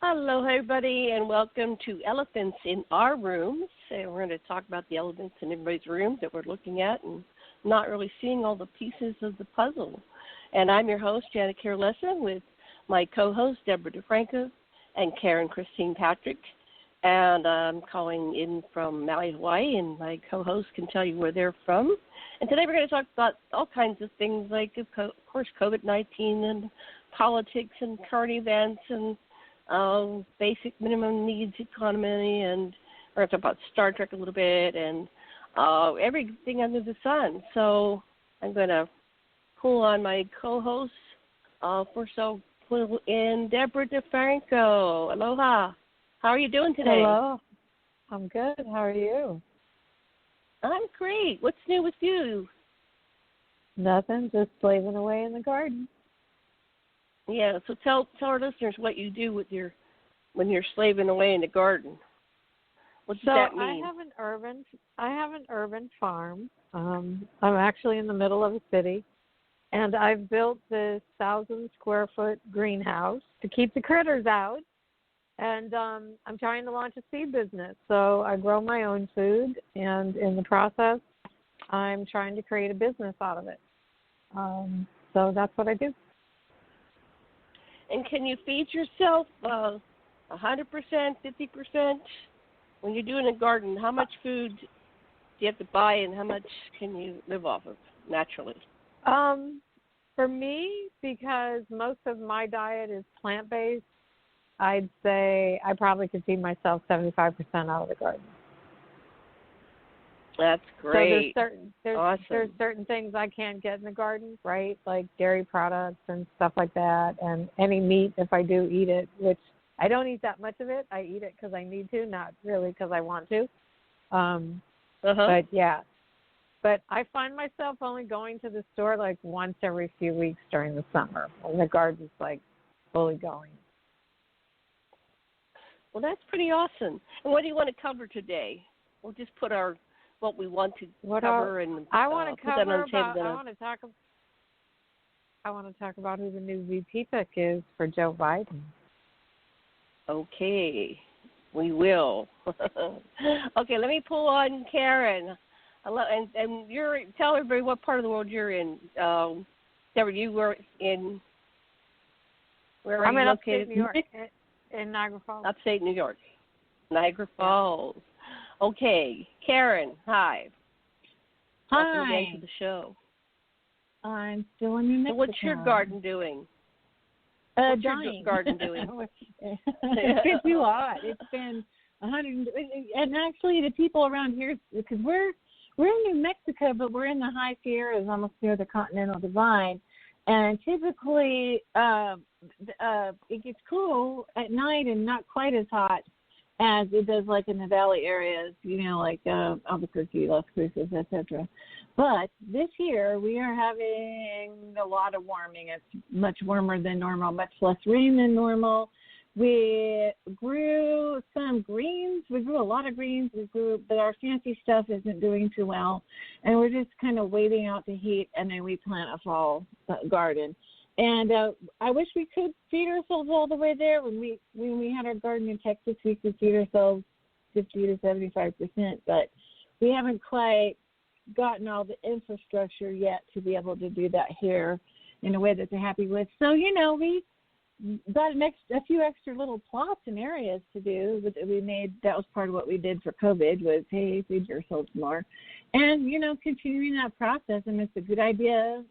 Hello, everybody, and welcome to Elephants in Our Rooms. And we're going to talk about the elephants in everybody's rooms that we're looking at and not really seeing all the pieces of the puzzle. And I'm your host, Janet Kira Lessin, with my co-host, Debra DeFranco, and Karen Christine Patrick. And I'm calling in from Maui, Hawaii, and my co-host can tell you where they're from. And today we're going to talk about all kinds of things like, of course, COVID-19 and politics and current events and basic minimum needs economy, and we're going to talk about Star Trek a little bit and everything under the sun. So I'm going to pull on my co-host pull in Debra DeFranco. Aloha. How are you doing today? Hello. I'm good. How are you? I'm great. What's new with you? Nothing. Just slaving away in the garden. Yeah, so tell our listeners what you do with when you're slaving away in the garden. What does that mean? I have an urban farm. I'm actually in the middle of a city, and I've built this 1,000-square-foot greenhouse to keep the critters out. And I'm trying to launch a seed business. So I grow my own food, and in the process, I'm trying to create a business out of it. So that's what I do. And can you feed yourself 100%, 50%? When you're doing a garden, how much food do you have to buy, and how much can you live off of naturally? For me, because most of my diet is plant-based, I'd say I probably could feed myself 75% out of the garden. That's great. So there's certain things I can't get in the garden, right? Like dairy products and stuff like that, and any meat if I do eat it, which I don't eat that much of it. I eat it because I need to, not really because I want to. But yeah. But I find myself only going to the store like once every few weeks during the summer when the garden's like fully going. Well, that's pretty awesome. And what do you want to cover today? We'll just put what we want to cover and I want to put that on the table. I want to talk about who the new VP pick is for Joe Biden. Okay, we will. Okay, let me pull on Karen. And tell everybody what part of the world you're in. Deborah, you were in. Where are you located? Upstate New York. In Niagara Falls. Upstate New York. Niagara Falls. Okay. Karen, hi. Hi. Welcome again to the show. I'm still in New Mexico. So what's your garden doing? What's your garden doing? It's been too hot. It's been 100. And actually, the people around here, because we're in New Mexico, but we're in the high Sierras, almost near the Continental Divide. And typically, it gets cool at night and not quite as hot as it does like in the valley areas, like Albuquerque, Las Cruces, etc. But this year, we are having a lot of warming. It's much warmer than normal, much less rain than normal. We grew some greens. We grew a lot of greens. But our fancy stuff isn't doing too well. And we're just kind of waiting out the heat, and then we plant a fall garden. And I wish we could feed ourselves all the way there. When we had our garden in Texas, we could feed ourselves 50 to 75%. But we haven't quite gotten all the infrastructure yet to be able to do that here in a way that they're happy with. So, we got a few extra little plots and areas to do. That was part of what we did for COVID was, hey, feed yourselves more. And, continuing that process. And it's a good idea,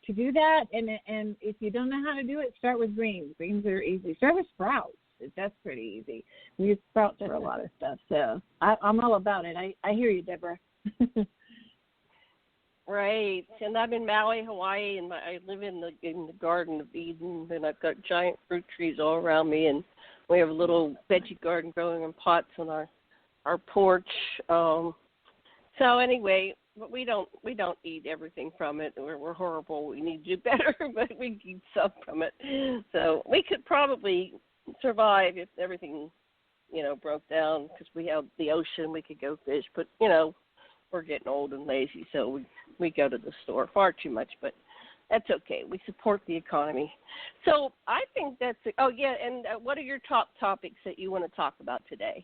to do that. And if you don't know how to do it, start with greens. Greens are easy. Start with sprouts. That's pretty easy. We use sprouts for a lot of stuff. So I'm all about it. I hear you, Deborah. Right, and I'm in Maui, Hawaii, and I live in the Garden of Eden, and I've got giant fruit trees all around me, and we have a little veggie garden growing in pots on our porch. So anyway, but we don't eat everything from it. We're horrible. We need to do better, but we eat some from it. So we could probably survive if everything, broke down because we have the ocean. We could go fish, but we're getting old and lazy, so we go to the store far too much. But That's okay. We support the economy. So I think that's – oh, yeah, and what are your top topics that you want to talk about today?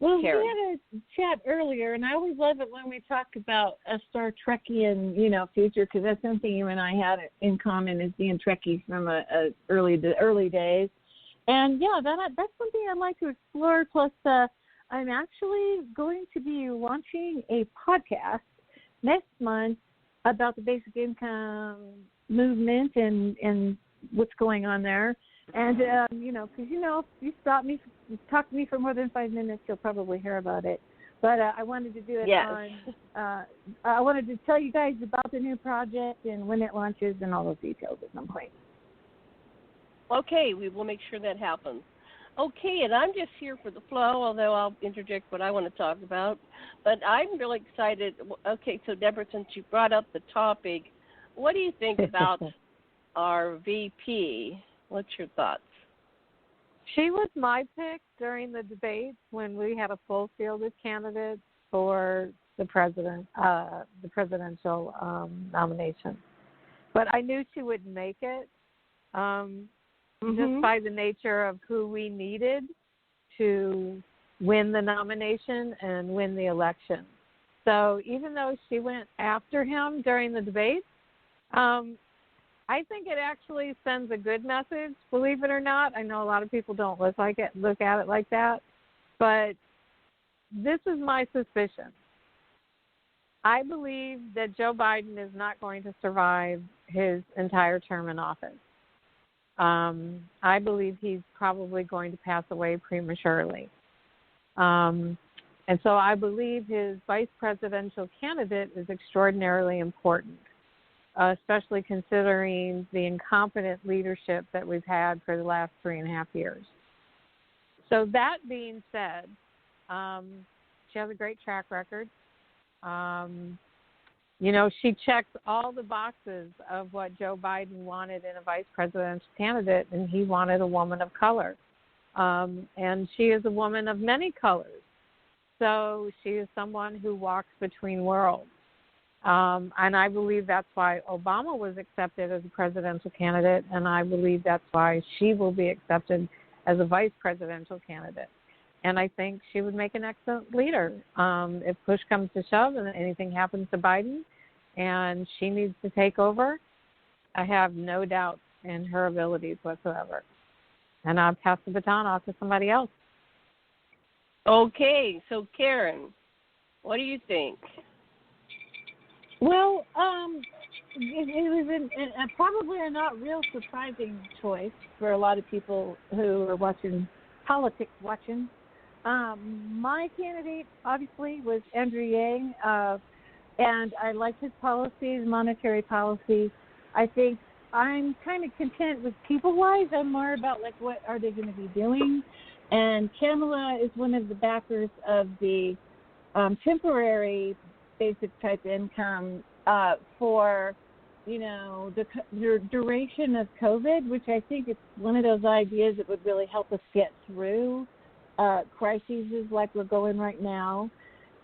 Well, Karen. we had a chat earlier, and I always love it when we talk about a Star Trekkian, future, because that's something you and I had in common as being Trekkies from the early days. And, yeah, that's something I'd like to explore. Plus, I'm actually going to be launching a podcast next month about the basic income movement and what's going on there. And, because, if you talk to me for more than 5 minutes, you'll probably hear about it. But I wanted to do it I wanted to tell you guys about the new project and when it launches and all those details at some point. Okay, we will make sure that happens. Okay, and I'm just here for the flow, although I'll interject what I want to talk about. But I'm really excited. Okay, so Deborah, since you brought up the topic, what do you think about our VP? What's your thoughts? She was my pick during the debates when we had a full field of candidates for the presidential nomination. But I knew she wouldn't make it. Just by the nature of who we needed to win the nomination and win the election. So even though she went after him during the debate, I think it actually sends a good message, believe it or not. I know a lot of people don't look at it like that, but this is my suspicion. I believe that Joe Biden is not going to survive his entire term in office. I believe he's probably going to pass away prematurely. And so I believe his vice presidential candidate is extraordinarily important, especially considering the incompetent leadership that we've had for the last 3.5 years. So that being said, she has a great track record. She checks all the boxes of what Joe Biden wanted in a vice presidential candidate, and he wanted a woman of color. And she is a woman of many colors. So she is someone who walks between worlds. And I believe that's why Obama was accepted as a presidential candidate, and I believe that's why she will be accepted as a vice presidential candidate. And I think she would make an excellent leader. If push comes to shove and anything happens to Biden and she needs to take over, I have no doubt in her abilities whatsoever. And I'll pass the baton off to somebody else. Okay, so Karen, what do you think? Well, it was probably a not real surprising choice for a lot of people who are watching politics. My candidate, obviously, was Andrew Yang, and I like his policies, monetary policy. I think I'm kind of content with people-wise. I'm more about, what are they going to be doing? And Kamala is one of the backers of the temporary basic type income for, the duration of COVID, which I think is one of those ideas that would really help us get through crises like we're going right now.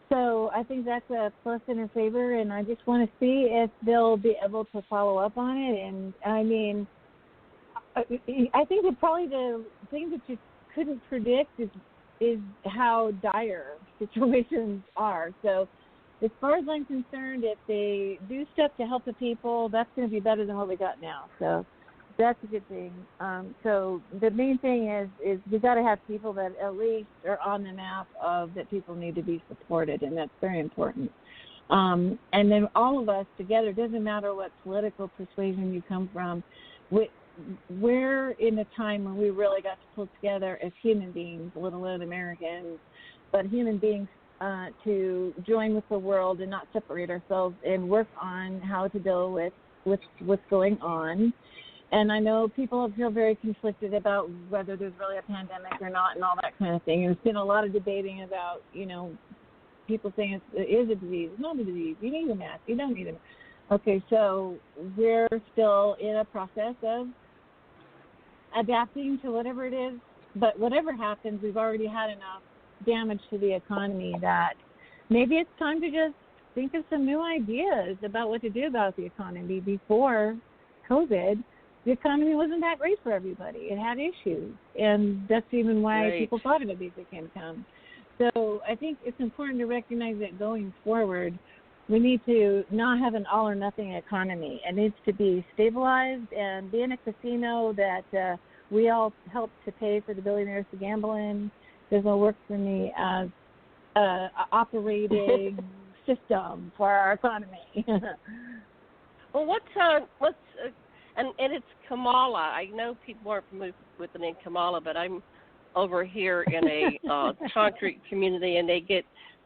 So I think that's a plus in her favor, and I just want to see if they'll be able to follow up on it. And, I mean, I think that probably the thing that you couldn't predict is how dire situations are. So as far as I'm concerned, if they do stuff to help the people, that's going to be better than what we got now. So that's a good thing. So the main thing is we got to have people that at least are on the map of that people need to be supported, and that's very important. And then all of us together, doesn't matter what political persuasion you come from, we're in a time when we really got to pull together as human beings, let alone Americans, but human beings to join with the world and not separate ourselves and work on how to deal with what's going on. And I know people feel very conflicted about whether there's really a pandemic or not and all that kind of thing. And there's been a lot of debating about, people saying it is a disease. It's not a disease. You need a mask. You don't need a mask. Okay, so we're still in a process of adapting to whatever it is. But whatever happens, we've already had enough damage to the economy that maybe it's time to just think of some new ideas about what to do about the economy. Before COVID, the economy wasn't that great for everybody. It had issues, and that's even why people thought of a basic income. So I think it's important to recognize that going forward, we need to not have an all-or-nothing economy. It needs to be stabilized, and be in a casino that we all help to pay for the billionaires to gamble in doesn't work for me as an operating system for our economy. Well, and it's Kamala. I know people aren't familiar with the name Kamala, but I'm over here in a concrete community, and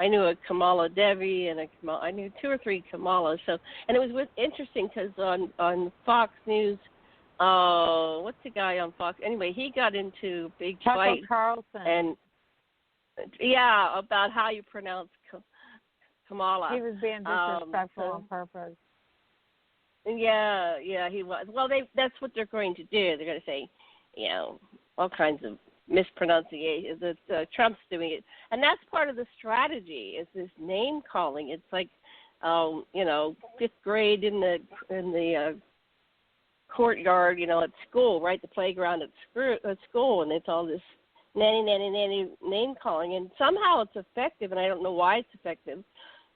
I knew a Kamala Devi and I knew 2 or 3 Kamalas. So, and it was interesting because on Fox News, what's the guy on Fox? Anyway, he got into a big fight. Tucker Carlson. And about how you pronounce Kamala. He was being disrespectful on purpose. Yeah, he was. Well, that's what they're going to do. They're going to say, all kinds of mispronunciations. Trump's doing it, and that's part of the strategy. Is this name calling? It's like, 5th grade in the courtyard, at school, right? The playground at school, and it's all this nanny name calling, and somehow it's effective, and I don't know why it's effective.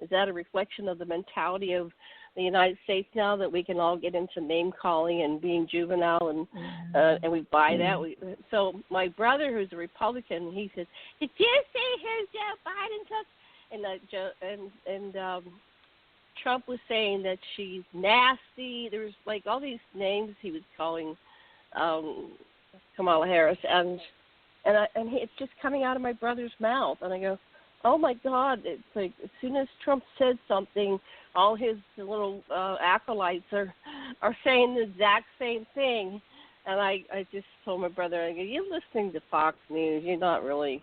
Is that a reflection of the mentality of the United States now, that we can all get into name calling and being juvenile, and we buy that? So my brother, who's a Republican, he says, "Did you see who Joe Biden took?" And Trump was saying that she's nasty. There was like all these names he was calling Kamala Harris, and it's just coming out of my brother's mouth, and I go, oh my God! It's like as soon as Trump said something, all his little acolytes are saying the exact same thing, and I just told my brother, I go, you're listening to Fox News. You're not really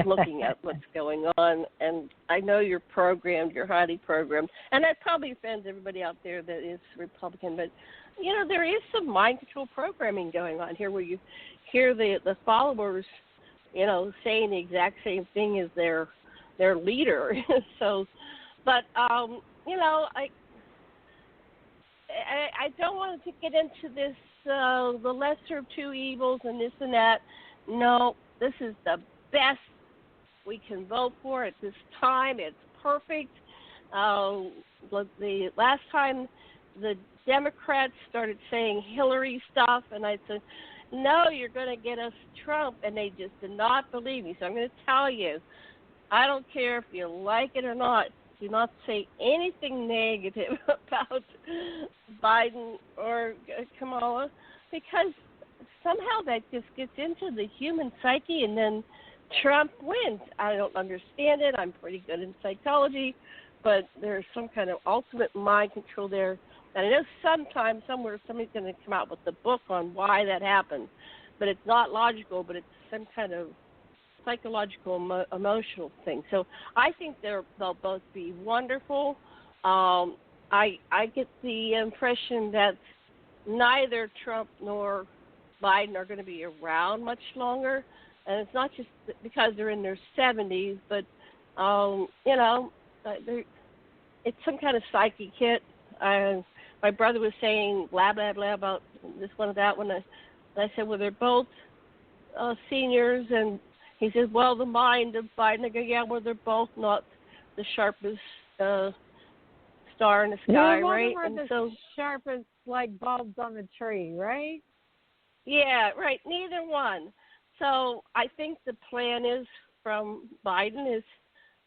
looking at what's going on, and I know you're programmed. You're highly programmed, and that probably offends everybody out there that is Republican, but there is some mind control programming going on here, where you hear the followers, saying the exact same thing as their leader. So, but I don't want to get into this the lesser of two evils and this and that. No, this is the best we can vote for at this time. It's perfect. The last time the Democrats started saying Hillary stuff, and I said, no, you're going to get us Trump, and they just did not believe me. So I'm going to tell you, I don't care if you like it or not, do not say anything negative about Biden or Kamala, because somehow that just gets into the human psyche, and then Trump wins. I don't understand it. I'm pretty good in psychology, but there's some kind of ultimate mind control there. And I know sometimes, somewhere, somebody's going to come out with a book on why that happened. But it's not logical, but it's some kind of psychological, emotional thing. So I think they'll both be wonderful. I get the impression that neither Trump nor Biden are going to be around much longer. And it's not just because they're in their 70s, but, it's some kind of psychic hit. My brother was saying blah, blah, blah about this one or that one. And I said, well, they're both seniors. And he says, well, the mind of Biden. I go, yeah, well, they're both not the sharpest star in the sky, right? And the sharpest, like, bulbs on the tree, right? Yeah, right. Neither one. So I think the plan is from Biden is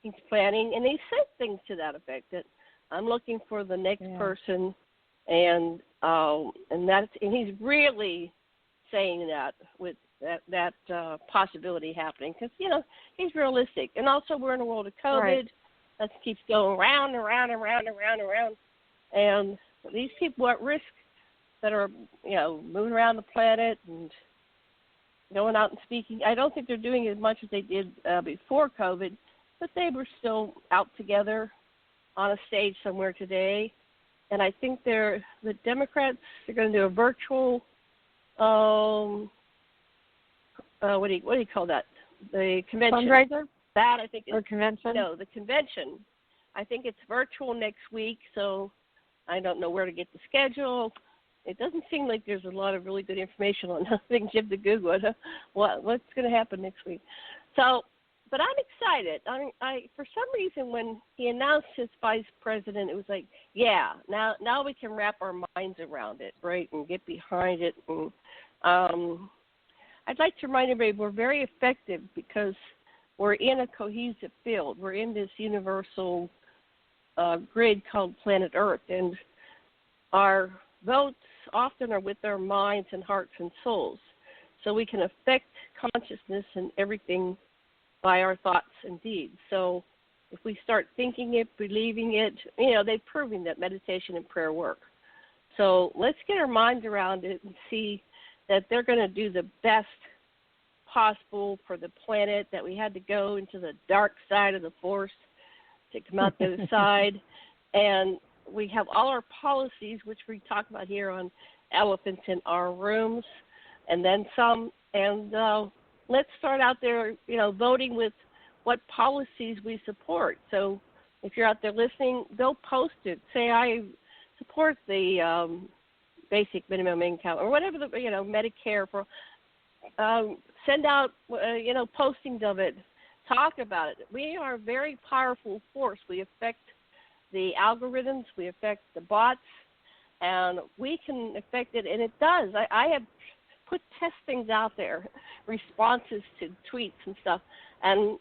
he's planning, and he said things to that effect, that I'm looking for the next person, and he's really saying that with that possibility happening, because he's realistic, and also we're in a world of COVID. Right. That keeps going round and round and round and round and round, and these people at risk that are moving around the planet and going out and speaking. I don't think they're doing as much as they did before COVID, but they were still out together on a stage somewhere today. And I think the Democrats are going to do a virtual, what do you call that? The convention. Fundraiser? That I think is, or convention? No, the convention. I think it's virtual next week, so I don't know where to get the schedule. It doesn't seem like there's a lot of really good information on things you have to Google what's going to happen next week. So, but I'm excited. I for some reason when he announced his vice president, it was like, yeah, now we can wrap our minds around it, right, and get behind it. And I'd like to remind everybody we're very effective because we're in a cohesive field. We're in this universal grid called planet Earth, and our votes often are with our minds and hearts and souls. So we can affect consciousness and everything by our thoughts and deeds. So if we start thinking it, believing it, they've proven that meditation and prayer work. So let's get our minds around it and see that they're going to do the best possible for the planet, that we had to go into the dark side of the force to come out the other side. And we have all our policies, which we talk about here on Elephants in Our Rooms, and then some. And let's start out there, voting with what policies we support. So if you're out there listening, go post it. Say, I support the basic minimum income or whatever, Medicare for. Send out, postings of it. Talk about it. We are a very powerful force. We affect the algorithms. We affect the bots. And we can affect it, and it does. I have put testings out there, responses to tweets and stuff. And,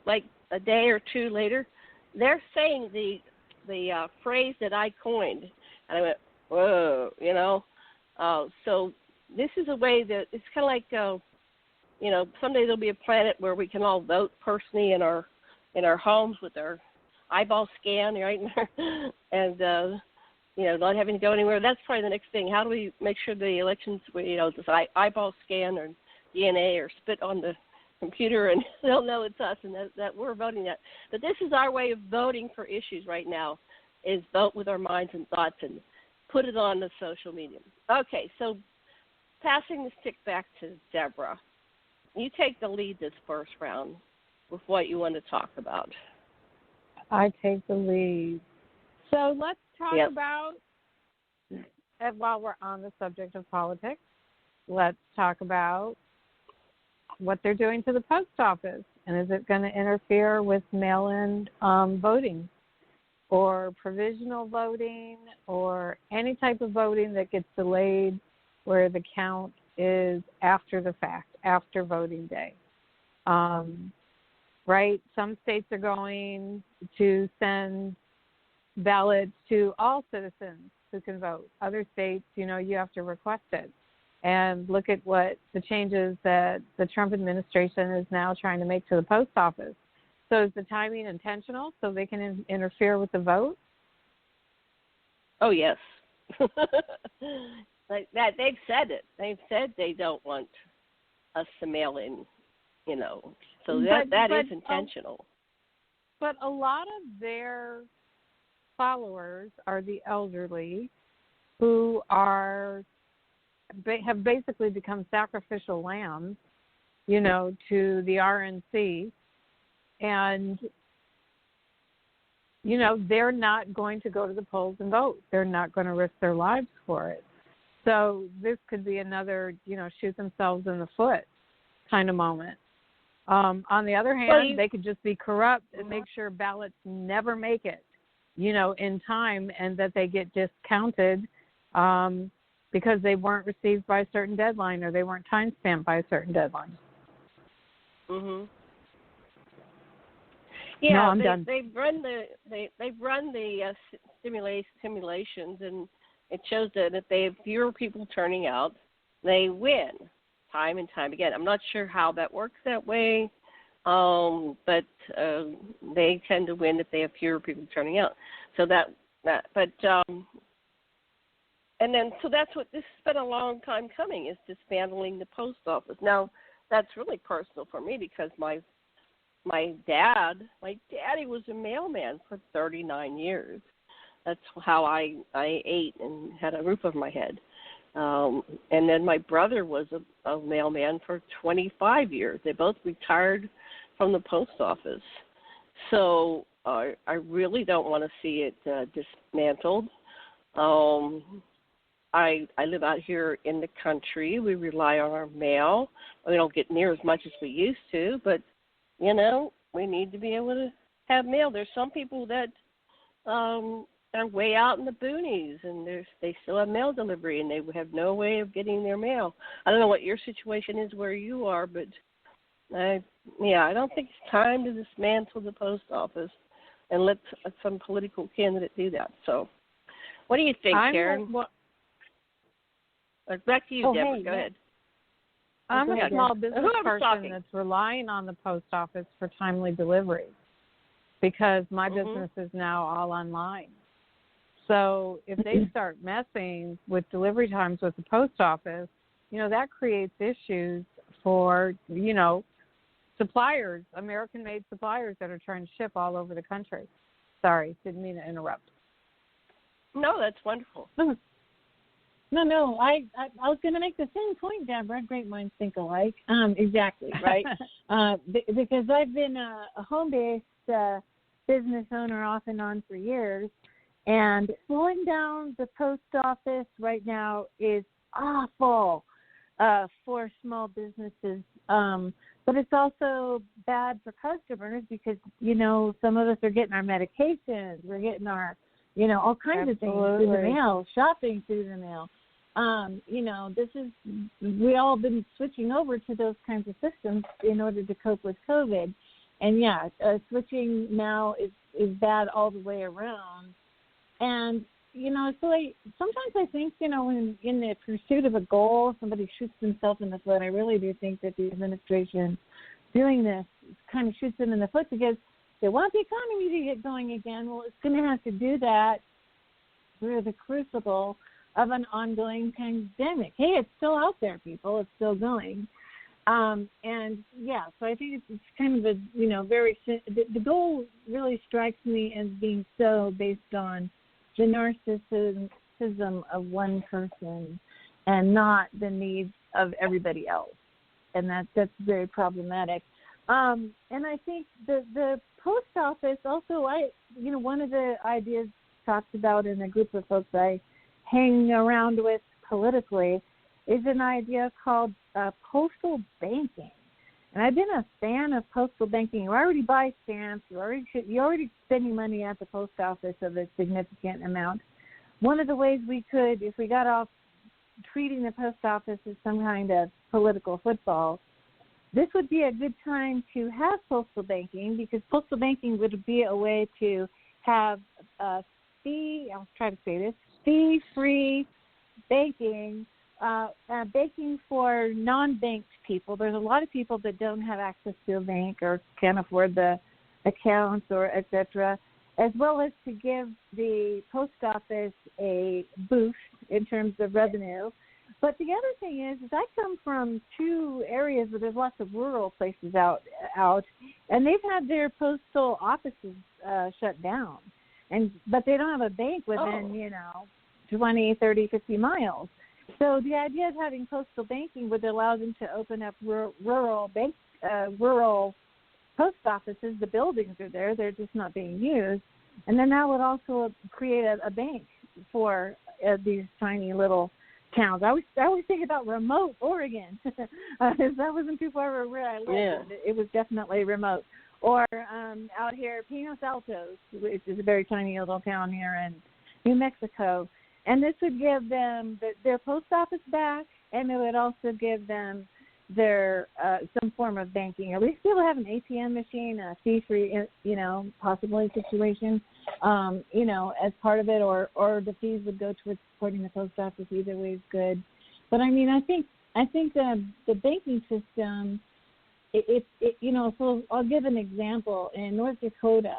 like a day or two later, they're saying the phrase that I coined. And I went, whoa, So this is a way that it's kind of like, someday there'll be a planet where we can all vote personally in our homes with our eyeball scan, right? And not having to go anywhere. That's probably the next thing. How do we make sure the elections, this eyeball scan or DNA or spit on the computer and they'll know it's us and that we're voting that. But this is our way of voting for issues right now, is vote with our minds and thoughts and put it on the social media. Okay, so passing the stick back to Debra. You take the lead this first round with what you want to talk about. I take the lead. So let's talk about, and while we're on the subject of politics, let's talk about what they're doing to the post office. And is it going to interfere with mail-in voting or provisional voting or any type of voting that gets delayed where the count is after the fact, after voting day? Right? Some states are going to send ballots to all citizens who can vote. Other states, you have to request it. And look at what the changes that the Trump administration is now trying to make to the post office. So is the timing intentional so they can interfere with the vote? Oh, yes. Like that, they've said it. They've said they don't want us to mail in, So that is intentional. But a lot of their followers are the elderly who have basically become sacrificial lambs, to the RNC. And, they're not going to go to the polls and vote. They're not going to risk their lives for it. So this could be another, shoot themselves in the foot kind of moment. On the other hand, they could just be corrupt and make sure ballots never make it, in time, and that they get discounted because they weren't received by a certain deadline or they weren't time stamped by a certain deadline. Mhm. They've run the simulations, and it shows that if they have fewer people turning out, they win time and time again. I'm not sure how that works that way, but they tend to win if they have fewer people turning out. So so that's what this has been a long time coming, is dismantling the post office. Now, that's really personal for me because my daddy was a mailman for 39 years. That's how I ate and had a roof over my head. And then my brother was a mailman for 25 years. They both retired from the post office. So I really don't want to see it dismantled. I live out here in the country. We rely on our mail. We don't get near as much as we used to, but, we need to be able to have mail. There's some people that are way out in the boonies, and they still have mail delivery, and they have no way of getting their mail. I don't know what your situation is where you are, but I don't think it's time to dismantle the post office and let some political candidate do that. So, what do you think, Karen? Back to you, Deborah. Go ahead. I'm a small business person that's relying on the post office for timely delivery because my business is now all online. So if they start messing with delivery times with the post office, that creates issues for, suppliers, American-made suppliers that are trying to ship all over the country. Sorry, didn't mean to interrupt. No, that's wonderful. No, I was going to make the same point, Deborah. Great minds think alike. Exactly, right? Because I've been a home-based business owner off and on for years, and slowing down the post office right now is awful for small businesses. But it's also bad for customers because, some of us are getting our medications. We're getting our, all kinds of things through the mail, shopping through the mail. We all been switching over to those kinds of systems in order to cope with COVID. And switching now is bad all the way around. And, so sometimes I think, when in the pursuit of a goal, somebody shoots themselves in the foot. I really do think that the administration doing this kind of shoots them in the foot because they want the economy to get going again. Well, it's going to have to do that through the crucible of an ongoing pandemic. Hey, it's still out there, people. It's still going. So I think it's kind of the goal really strikes me as being so based on the narcissism of one person and not the needs of everybody else. And that's very problematic. And I think the post office also, one of the ideas talked about in a group of folks I hang around with politically is an idea called postal banking. And I've been a fan of postal banking. You already buy stamps. You're already spending money at the post office of a significant amount. One of the ways we could, if we got off treating the post office as some kind of political football, this would be a good time to have postal banking because postal banking would be a way to have fee-free banking, banking for non-banked people. There's a lot of people that don't have access to a bank or can't afford the accounts or et cetera, as well as to give the post office a boost in terms of revenue. But the other thing is I come from two areas where there's lots of rural places out, and they've had their postal offices shut down. But they don't have a bank within, 20, 30, 50 miles. So the idea of having postal banking would allow them to open up rural post offices. The buildings are there; they're just not being used. And then that would also create a bank for these tiny little towns. I always think about remote Oregon. That wasn't too far from where I lived. Yeah. It was definitely remote. Or out here, Pinos Altos, which is a very tiny little town here in New Mexico. And this would give them their post office back, and it would also give them their some form of banking. At least be able to have an ATM machine, a fee-free, possibly situation, as part of it, or the fees would go towards supporting the post office. Either way is good. But I think the banking system. So I'll give an example. In North Dakota,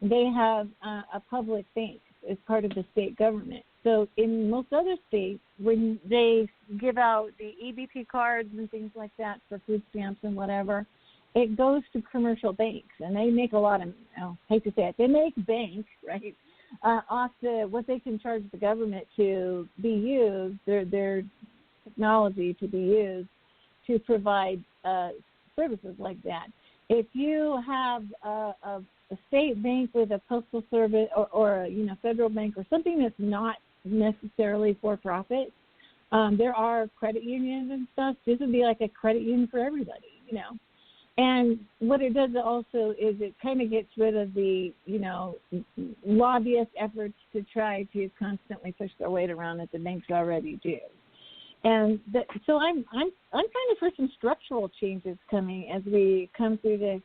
they have a public bank as part of the state government. So in most other states, when they give out the EBT cards and things like that for food stamps and whatever, it goes to commercial banks, and they make a lot of, hate to say it, they make bank, right, off what they can charge the government to be used, their technology to be used to provide services like that. If you have a state bank with a postal service or a federal bank or something that's not necessarily for profit. There are credit unions and stuff. This would be like a credit union for everybody, And what it does also is it kind of gets rid of the, lobbyist efforts to try to constantly push their weight around that the banks already do. And so I'm kind of for some structural changes coming as we come through this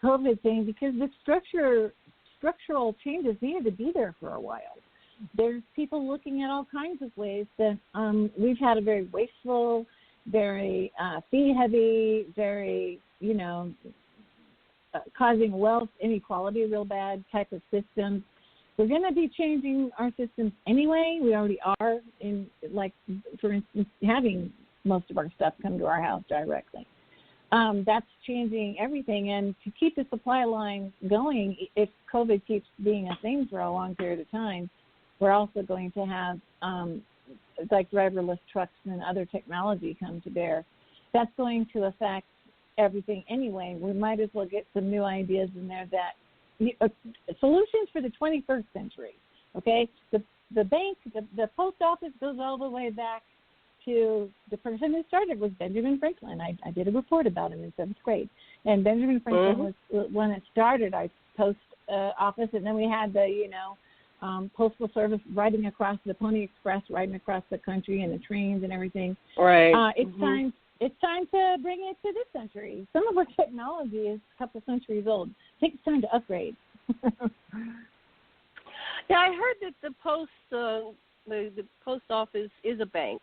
COVID thing, because the structural changes needed to be there for a while. There's people looking at all kinds of ways that we've had a very wasteful, very fee-heavy, very, causing wealth inequality real bad type of systems. We're going to be changing our systems anyway. We already are in, like, for instance, having most of our stuff come to our house directly. That's changing everything. And to keep the supply line going, if COVID keeps being a thing for a long period of time, we're also going to have, like, driverless trucks and other technology come to bear. That's going to affect everything anyway. We might as well get some new ideas in there that solutions for the 21st century, okay? The bank, the post office goes all the way back to the person who started was Benjamin Franklin. I did a report about him in 7th grade. And Benjamin Franklin was when it started our post office, and then we had the, postal service riding across, the Pony Express riding across the country, and the trains and everything. Right. It's time to bring it to this century. Some of our technology is a couple centuries old. I think it's time to upgrade. Yeah, I heard that the post office is a bank.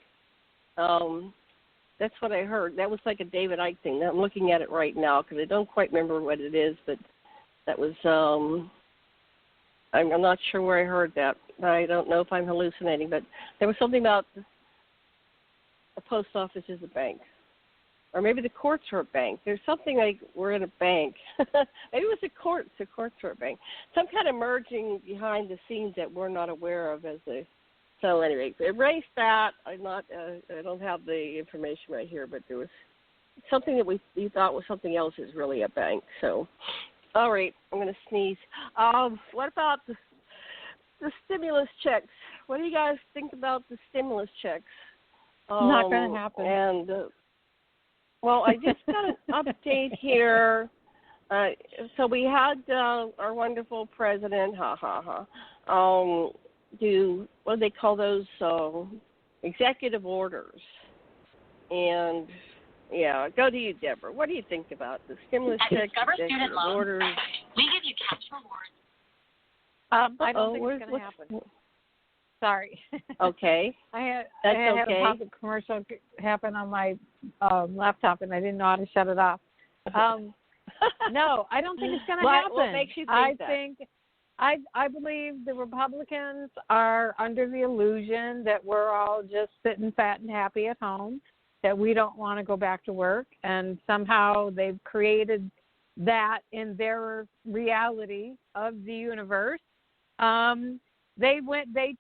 That's what I heard. That was like a David Icke thing. I'm looking at it right now because I don't quite remember what it is, but that was, I'm not sure where I heard that. I don't know if I'm hallucinating, but there was something about the post office is a bank. Or maybe the courts are a bank. There's something like we're in a bank. Maybe it was the courts are a bank. Some kind of merging behind the scenes that we're not aware of as a. So anyway, erase that. I don't have the information right here, but there was something that we thought was something else is really a bank. So, all right, I'm going to sneeze. What about the stimulus checks? What do you guys think about the stimulus checks? Not going to happen. And well, I just got an update here. So we had our wonderful president, do, what do they call those, executive orders. And, yeah, go to you, Deborah. What do you think about the stimulus checks, executive orders? We give you cash rewards. I don't think it's going to happen. Sorry. Okay. I had a public commercial happen on my laptop, and I didn't know how to shut it off. No, I don't think it's going to happen. What makes you think that? I believe the Republicans are under the illusion that we're all just sitting fat and happy at home, that we don't want to go back to work, and somehow they've created that in their reality of the universe. They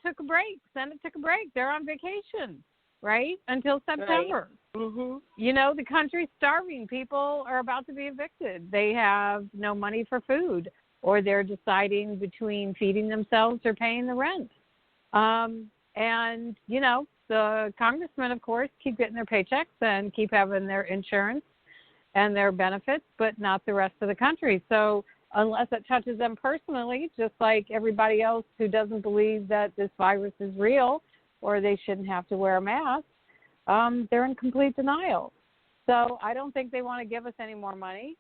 took a break. Senate took a break. They're on vacation, right, until September. Right. Mm-hmm. The country's starving. People are about to be evicted. They have no money for food, or they're deciding between feeding themselves or paying the rent. And, the congressmen, of course, keep getting their paychecks and keep having their insurance and their benefits, but not the rest of the country. So unless it touches them personally, just like everybody else who doesn't believe that this virus is real or they shouldn't have to wear a mask, they're in complete denial. So I don't think they want to give us any more money.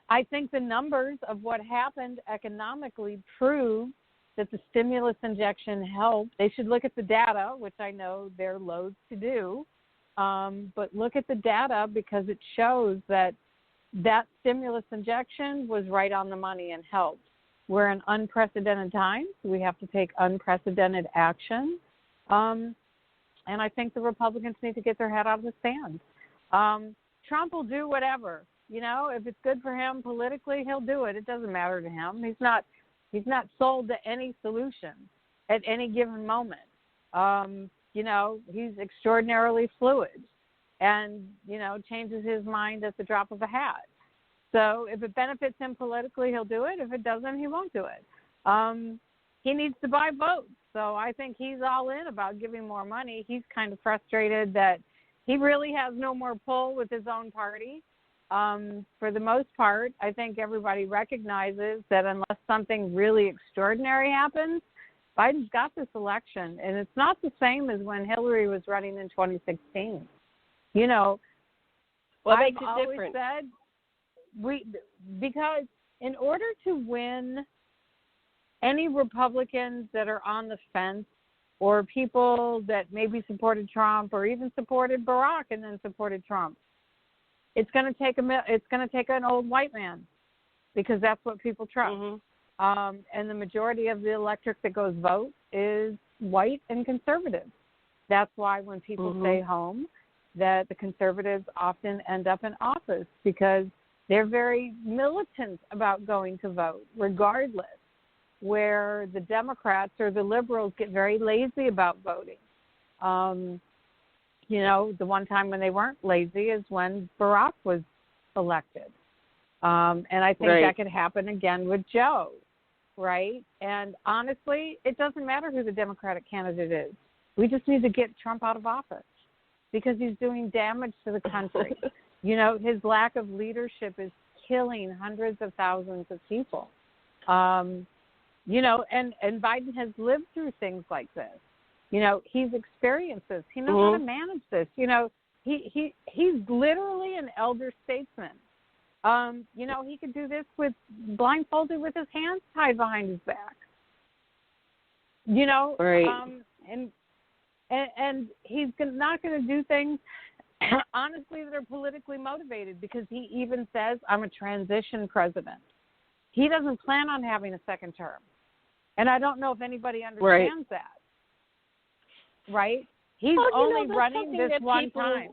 I think the numbers of what happened economically prove that the stimulus injection helped. They should look at the data, which I know they're loath to do, but look at the data because it shows that stimulus injection was right on the money and helped. We're in unprecedented times. We have to take unprecedented action. And I think the Republicans need to get their head out of the sand. Trump will do whatever. If it's good for him politically, he'll do it. It doesn't matter to him. He's not sold to any solution at any given moment. He's extraordinarily fluid. and, changes his mind at the drop of a hat. So if it benefits him politically, he'll do it. If it doesn't, he won't do it. He needs to buy votes. So I think he's all in about giving more money. He's kind of frustrated that he really has no more pull with his own party. For the most part, I think everybody recognizes that unless something really extraordinary happens, Biden's got this election. And it's not the same as when Hillary was running in 2016. What makes I've it different? Always said because in order to win, any Republicans that are on the fence or people that maybe supported Trump or even supported Barack and then supported Trump, it's going to take an old white man, because that's what people trust. Mm-hmm. And the majority of the electorate that goes vote is white and conservative. That's why when people Mm-hmm. stay home, that the conservatives often end up in office, because they're very militant about going to vote, regardless, where the Democrats or the liberals get very lazy about voting. The one time when they weren't lazy is when Barack was elected. And I think that could happen again with Joe, right? And honestly, it doesn't matter who the Democratic candidate is. We just need to get Trump out of office, because he's doing damage to the country. His lack of leadership is killing hundreds of thousands of people. And Biden has lived through things like this. He's experienced this. He knows how to manage this. He's literally an elder statesman. He could do this with blindfolded with his hands tied behind his back. And he's not going to do things, honestly, that are politically motivated, because he even says, I'm a transition president. He doesn't plan on having a second term. And I don't know if anybody understands that. Right? He's only running this one time.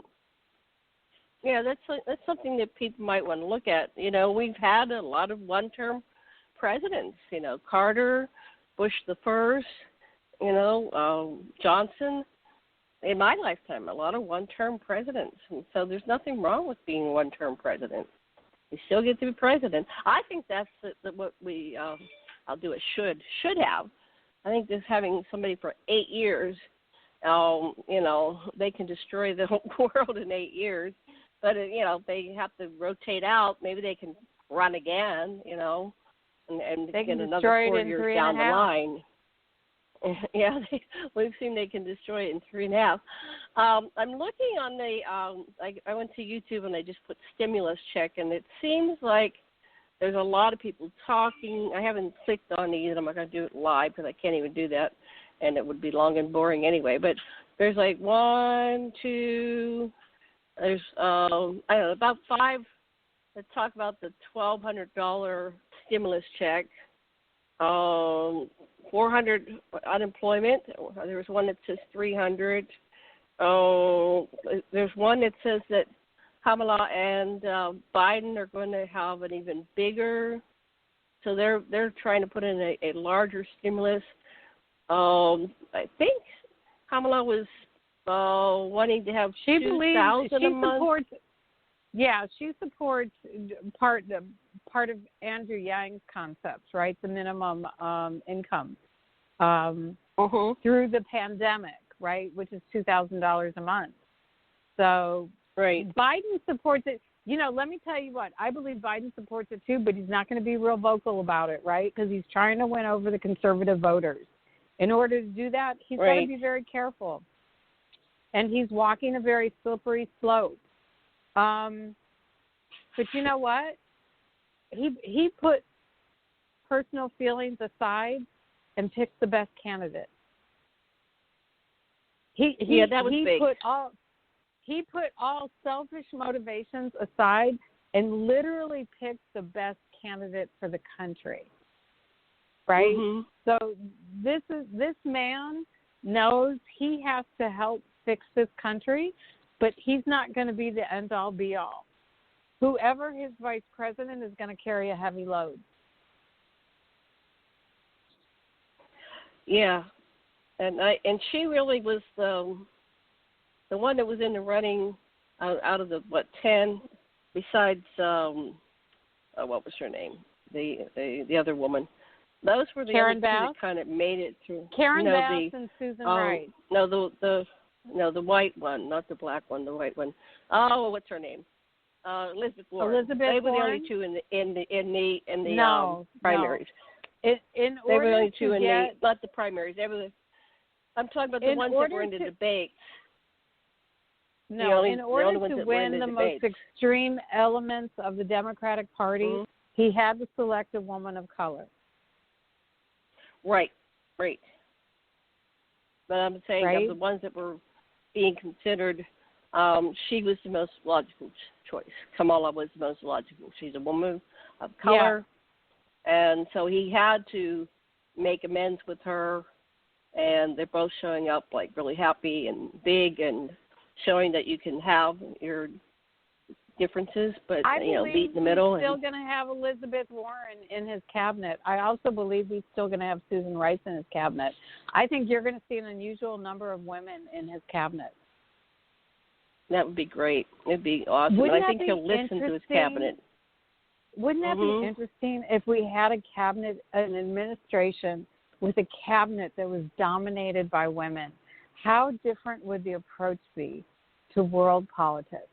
Yeah, that's something that people might want to look at. We've had a lot of one-term presidents. Carter, Bush the first, Johnson. In my lifetime, a lot of one-term presidents. And so there's nothing wrong with being a one-term president. You still get to be president. I think that's what we, should have. I think just having somebody for 8 years, they can destroy the whole world in 8 years. But, they have to rotate out. Maybe they can run again, and they get can another 4 it years down the line. Yeah, we've seen they can destroy it in 3.5. I'm looking on the, I went to YouTube and I just put stimulus check, and it seems like there's a lot of people talking. I haven't clicked on these. I'm not going to do it live because I can't even do that, and it would be long and boring anyway. But there's like 1, 2, there's, I don't know, about 5 that talk about the $1,200 stimulus check. 400 unemployment. There's one that says 300. There's one that says that Kamala and Biden are going to have an even bigger. So they're trying to put in a larger stimulus. I think Kamala was wanting to have $2,000 a month. She supports part of Andrew Yang's concepts, right? The minimum income through the pandemic, right? Which is $2,000 a month. So Biden supports it. Let me tell you what, I believe Biden supports it too, but he's not going to be real vocal about it, right? Because he's trying to win over the conservative voters. In order to do that, he's got to be very careful. And he's walking a very slippery slope. But you know what? He put personal feelings aside and picked the best candidate. That was big. He put all selfish motivations aside and literally picked the best candidate for the country. Right? Mm-hmm. So this man knows he has to help fix this country, but he's not going to be the end-all, be-all. Whoever his vice president is going to carry a heavy load. Yeah, and she really was the one that was in the running out of the 10, besides what was her name? The other woman. Those were the Karen other two Bass? that kind of made it through. Karen Bass and Susan Wright. No, the white one, not the black one, the white one. Oh, what's her name? Elizabeth Warren. Elizabeth they were Warren? the only two in the No, primaries. No. They were the only two not the primaries. I'm talking about the ones that were in the debates. No, in order to win the most extreme elements of the Democratic Party, he had to select a woman of color. Right. But I'm saying of the ones that were being considered, she was the most logical choice. Kamala was the most logical. She's a woman of color, and so he had to make amends with her, and they're both showing up like really happy and big and showing that you can have your differences, but meet in the middle. He's still going to have Elizabeth Warren in his cabinet. I also believe he's still going to have Susan Rice in his cabinet. I think you're going to see an unusual number of women in his cabinet. That would be great. It'd be awesome. And I think he'll listen to his cabinet. Wouldn't that be interesting if we had a cabinet, an administration with a cabinet that was dominated by women? How different would the approach be to world politics?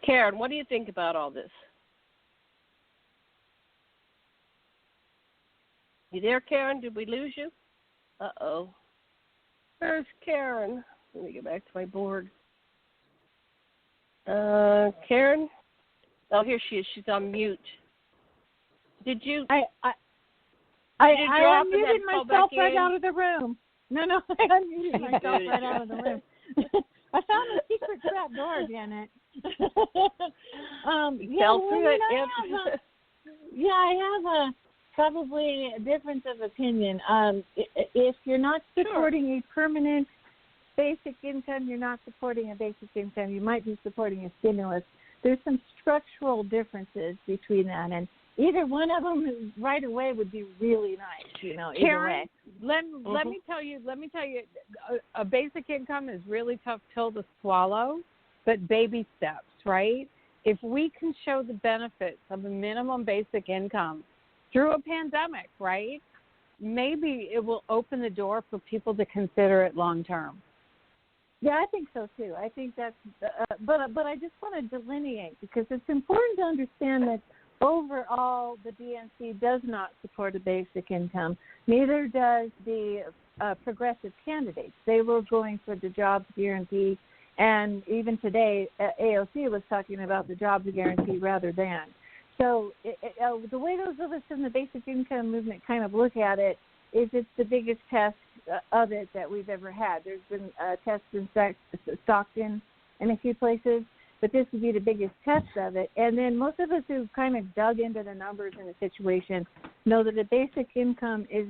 Karen, what do you think about all this? You there, Karen? Did we lose you? Uh-oh. Where's Karen? Let me get back to my board. Karen? Oh, here she is. She's on mute. Did you? I unmuted myself right out of the room. No, I unmuted myself right out of the room. I found a secret trap door, Janet. I have probably a difference of opinion. If you're not supporting a permanent basic income, you're not supporting a basic income. You might be supporting a stimulus. There's some structural differences between that, and either one of them right away would be really nice. Karen, let me tell you, a basic income is really tough pill to swallow, but baby steps, right? If we can show the benefits of a minimum basic income through a pandemic, right, maybe it will open the door for people to consider it long term. Yeah, I think so too. I think that's, but I just want to delineate, because it's important to understand that overall the DNC does not support a basic income. Neither does the progressive candidates. They were going for the jobs guarantee, and even today AOC was talking about the jobs guarantee rather than. So the way those of us in the basic income movement kind of look at it is it's the biggest test of it that we've ever had. There's been tests in Stockton and a few places, but this would be the biggest test of it. And then most of us who kind of dug into the numbers in the situation know that the basic income is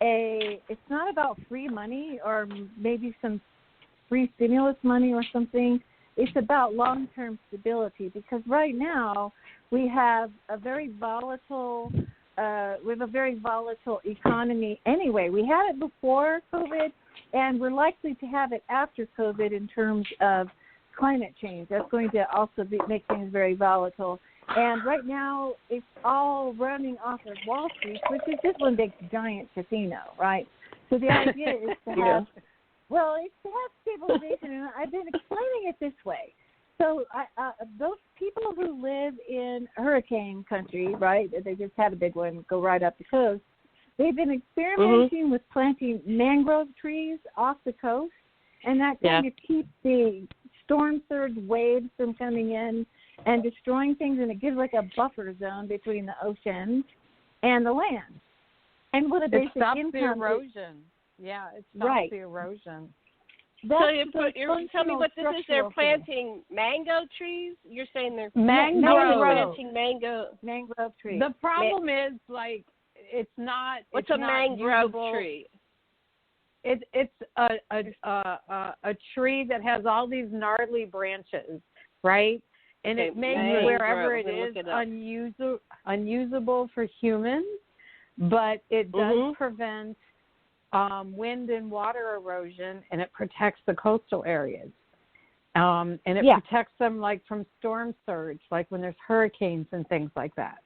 it's not about free money or maybe some free stimulus money or something. It's about long-term stability, because right now we have a very volatile economy anyway. We had it before COVID, and we're likely to have it after COVID in terms of climate change. That's going to also make things very volatile. And right now, it's all running off of Wall Street, which is just one big giant casino, right? So the idea is to have, it's to have stabilization, and I've been explaining it this way. So those people who live in hurricane country, right, they just had a big one go right up the coast, they've been experimenting with planting mangrove trees off the coast, and that kind of keeps the storm surge waves from coming in and destroying things, and it gives like a buffer zone between the ocean and the land. And what a basic income the erosion. It stops the erosion. So you're telling me what this is? They're planting mango trees? You're saying they're planting mangrove trees. The problem is, it's not. What's a mangrove tree? It's a tree that has all these gnarly branches, right? And it makes wherever it is unusable for humans, but it does prevent wind and water erosion, and it protects the coastal areas. And it protects them like from storm surge, like when there's hurricanes and things like that.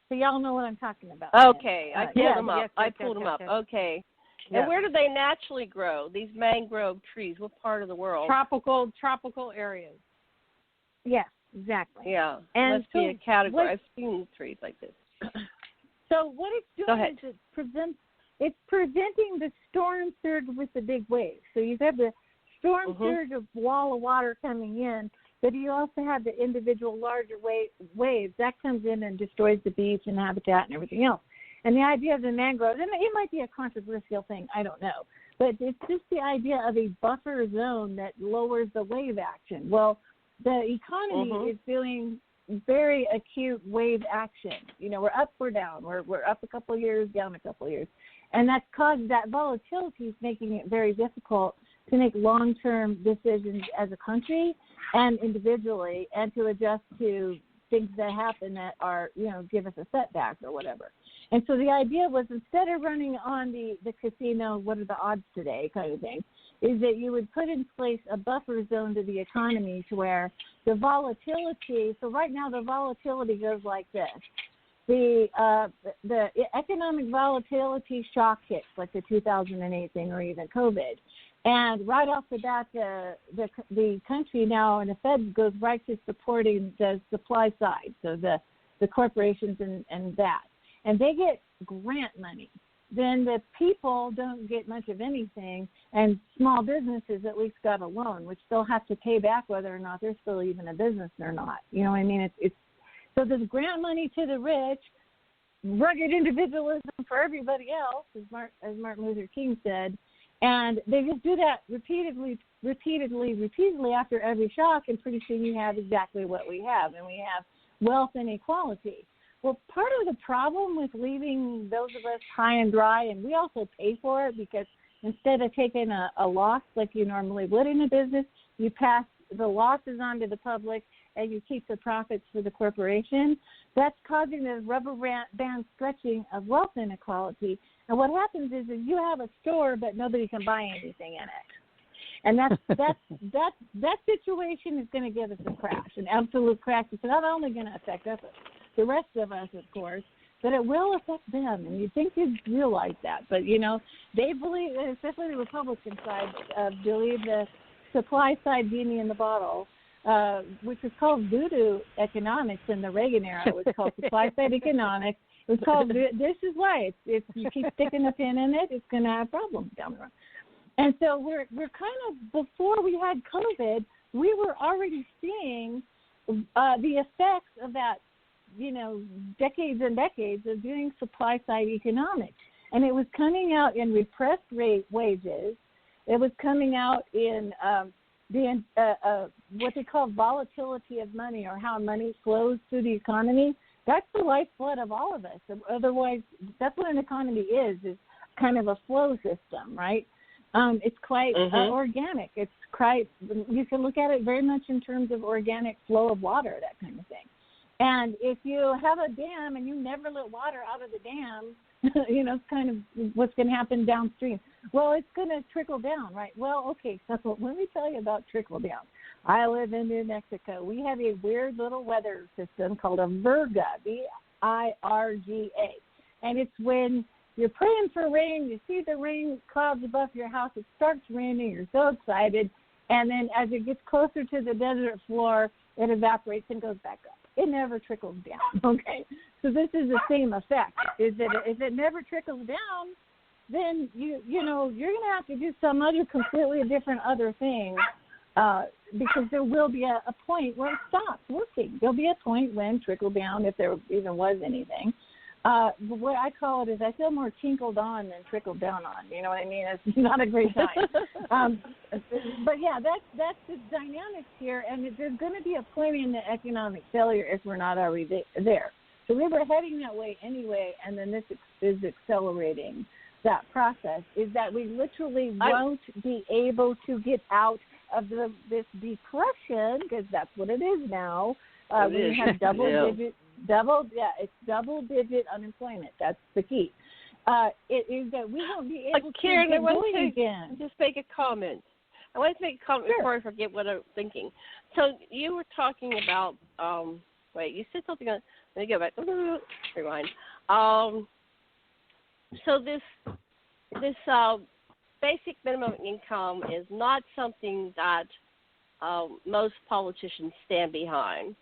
So y'all know what I'm talking about. Okay, I pulled them up. I pulled them up. Okay. Yes. And where do they naturally grow, these mangrove trees? What part of the world? Tropical areas. Yes, exactly. Yeah, and must be a category. I've seen trees like this. So what it's doing is it's preventing the storm surge with the big waves. So you have the storm surge of wall of water coming in, but you also have the individual larger waves. That comes in and destroys the beach and habitat and everything else. And the idea of the mangroves, and it might be a controversial thing, I don't know, but it's just the idea of a buffer zone that lowers the wave action. Well, the economy is feeling very acute wave action. You know, we're up, we're down. We're up a couple of years, down a couple of years. And that's caused that volatility is making it very difficult to make long-term decisions as a country and individually and to adjust to things that happen that are, you know, give us a setback or whatever. And so the idea was instead of running on the casino, what are the odds today kind of thing, is that you would put in place a buffer zone to the economy to where the volatility, so right now the volatility goes like this. The economic volatility shock hits, like the 2008 thing or even COVID. And right off the bat, the country now and the Fed goes right to supporting the supply side, so the corporations and that. And they get grant money. Then the people don't get much of anything, and small businesses at least got a loan, which they'll have to pay back whether or not they're still even a business or not. You know what I mean? It's so there's grant money to the rich, rugged individualism for everybody else, as Martin Luther King said, and they just do that repeatedly after every shock, and pretty soon you have exactly what we have, and we have wealth inequality. Well, part of the problem with leaving those of us high and dry, and we also pay for it because instead of taking a loss like you normally would in a business, you pass the losses on to the public and you keep the profits for the corporation. That's causing the rubber band stretching of wealth inequality. And what happens is that you have a store, but nobody can buy anything in it. And that situation is going to give us a crash, an absolute crash. It's not only going to affect us, the rest of us, of course, but it will affect them. And you'd think you'd realize that. But, you know, they believe, especially the Republican side, believe the supply side genie in the bottle, which was called voodoo economics in the Reagan era. It was called supply side economics. It was called, this is why. If you keep sticking a pin in it, it's going to have problems down the road. And so we're kind of, before we had COVID, we were already seeing the effects of that, you know, decades and decades of doing supply-side economics. And it was coming out in repressed wages. It was coming out in what they call volatility of money, or how money flows through the economy. That's the lifeblood of all of us. Otherwise, that's what an economy is kind of a flow system, right? It's quite organic. It's quite, you can look at it very much in terms of organic flow of water, that kind of thing. And if you have a dam and you never let water out of the dam, you know, it's kind of what's going to happen downstream. Well, it's going to trickle down, right? Well, okay, so let me tell you about trickle down. I live in New Mexico. We have a weird little weather system called a virga, V-I-R-G-A. And it's when you're praying for rain, you see the rain clouds above your house, it starts raining, you're so excited, and then as it gets closer to the desert floor, it evaporates and goes back up. It never trickles down, okay? So this is the same effect, is that if it never trickles down, then, you know, you're going to have to do some other completely different other thing, because there will be a point where it stops working. There'll be a point when trickle down, if there even was anything. But what I call it is I feel more tinkled on than trickled down on. You know what I mean? It's not a great time. But yeah, that's the dynamics here, and there's going to be a point in the economic failure if we're not already there. So we were heading that way anyway, and then this is accelerating that process, is that we literally won't be able to get out of this depression, because that's what it is now. We have double-digit unemployment. That's the key. it is that we won't be able Karen, to get I want going to again. just make a comment. I want to make a comment before I forget what I'm thinking. So you were talking about, you said something on, let me go back, rewind. So this basic minimum income is not something that most politicians stand behind.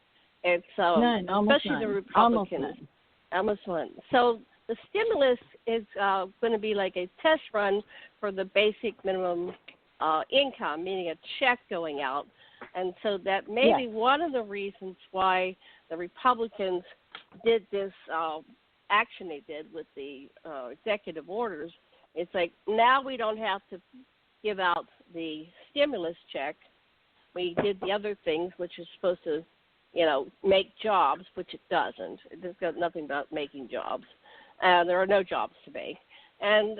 It's none, especially none. the Republicans. Almost none. So the stimulus is going to be like a test run for the basic minimum income, meaning a check going out. And so that may be one of the reasons why the Republicans did this action they did with the executive orders. It's like now we don't have to give out the stimulus check. We did the other things, which is supposed to, make jobs, which it doesn't. It's got nothing about making jobs. There are no jobs to make. And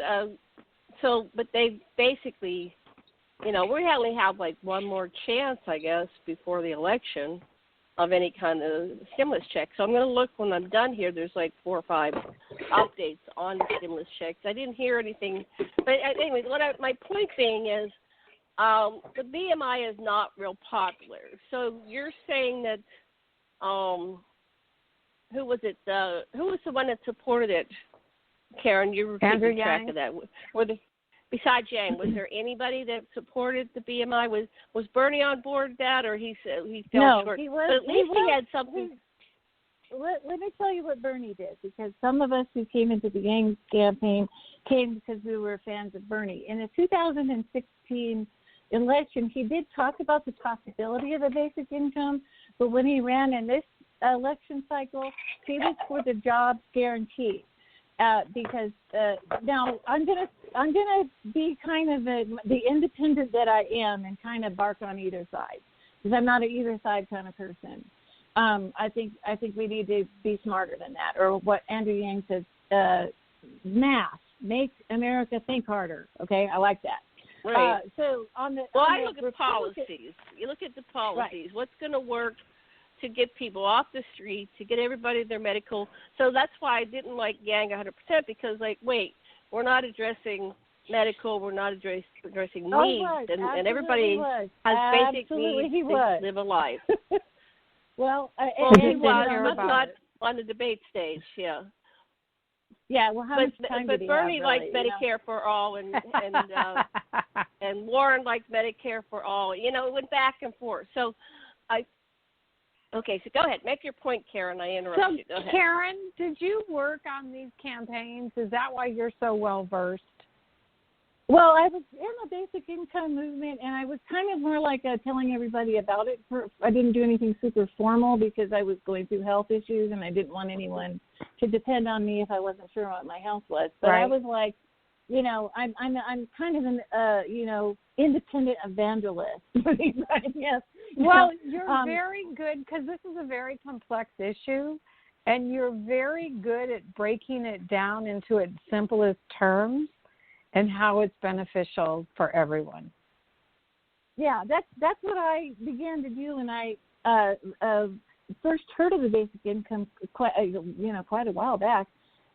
but they basically, we only have like one more chance, I guess, before the election of any kind of stimulus check. So I'm going to look when I'm done here. There's like 4 or 5 updates on stimulus checks. I didn't hear anything. But anyway, my point being is the BMI is not real popular. So you're saying that, who was it? Who was the one that supported it? Karen, you were keeping track of that. Besides Yang, was there anybody that supported the BMI? Was Bernie on board with that, or he fell short? He was. But at least he had something. Let me tell you what Bernie did, because some of us who came into the Yang campaign came because we were fans of Bernie. In the 2016 election, he did talk about the possibility of a basic income, but when he ran in this election cycle, he was for the jobs guarantee. Because now I'm gonna be kind of the independent that I am and kind of bark on either side, because I'm not an either side kind of person. I think we need to be smarter than that, or what Andrew Yang says, math, make America think harder. Okay, I like that. Right. So I look at policies. You look at the policies. Right. What's going to work to get people off the street, to get everybody their medical. So that's why I didn't like Yang 100%, because, we're not addressing medical, we're not addressing needs, and everybody has basic needs to live a life. Well, he was not on the debate stage, yeah. Yeah, well, how much time did he Bernie have, liked really, Medicare for all, and Warren liked Medicare for all. It went back and forth. So Okay, so go ahead. Make your point, Karen. I interrupted you. Go ahead. Karen, did you work on these campaigns? Is that why you're so well-versed? Well, I was in the basic income movement, and I was kind of more like telling everybody about it. I didn't do anything super formal because I was going through health issues, and I didn't want anyone to depend on me if I wasn't sure what my health was. But I was like, I'm kind of an independent evangelist. Yes. Well, you're very good, because this is a very complex issue, and you're very good at breaking it down into its simplest terms and how it's beneficial for everyone. Yeah, that's what I began to do when I first heard of the basic income quite a while back,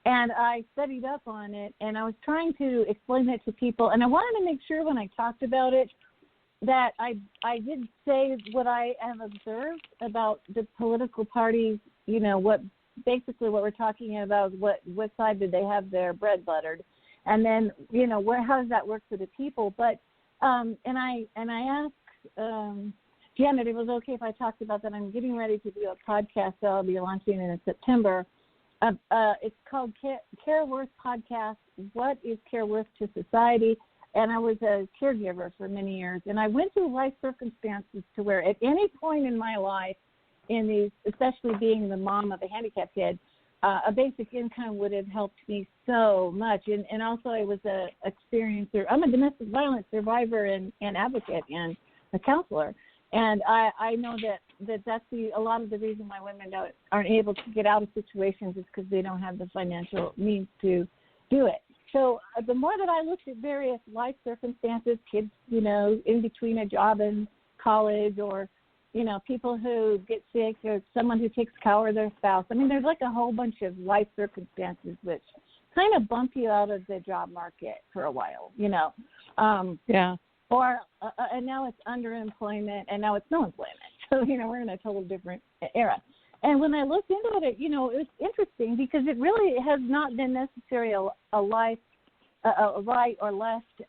and I studied up on it, and I was trying to explain it to people, and I wanted to make sure when I talked about it that I did say what I have observed about the political parties, what we're talking about, what side did they have their bread buttered, and then how does that work for the people? But and I asked Janet, it was okay if I talked about that. I'm getting ready to do a podcast that I'll be launching in September. It's called Care Worth Podcast. What is care worth to society? And I was a caregiver for many years, and I went through life circumstances to where at any point in my life, especially being the mom of a handicapped kid, a basic income would have helped me so much. And also I was I'm a domestic violence survivor and advocate and a counselor. And I know that's a lot of the reason why women aren't able to get out of situations is because they don't have the financial means to do it. So the more that I looked at various life circumstances, kids, in between a job and college, or, people who get sick, or someone who takes care of their spouse. I mean, there's like a whole bunch of life circumstances which kind of bump you out of the job market for a while, Or and now it's underemployment, and now it's no employment. So, we're in a total different era. And when I looked into it, it was interesting because it really has not been necessarily a right or left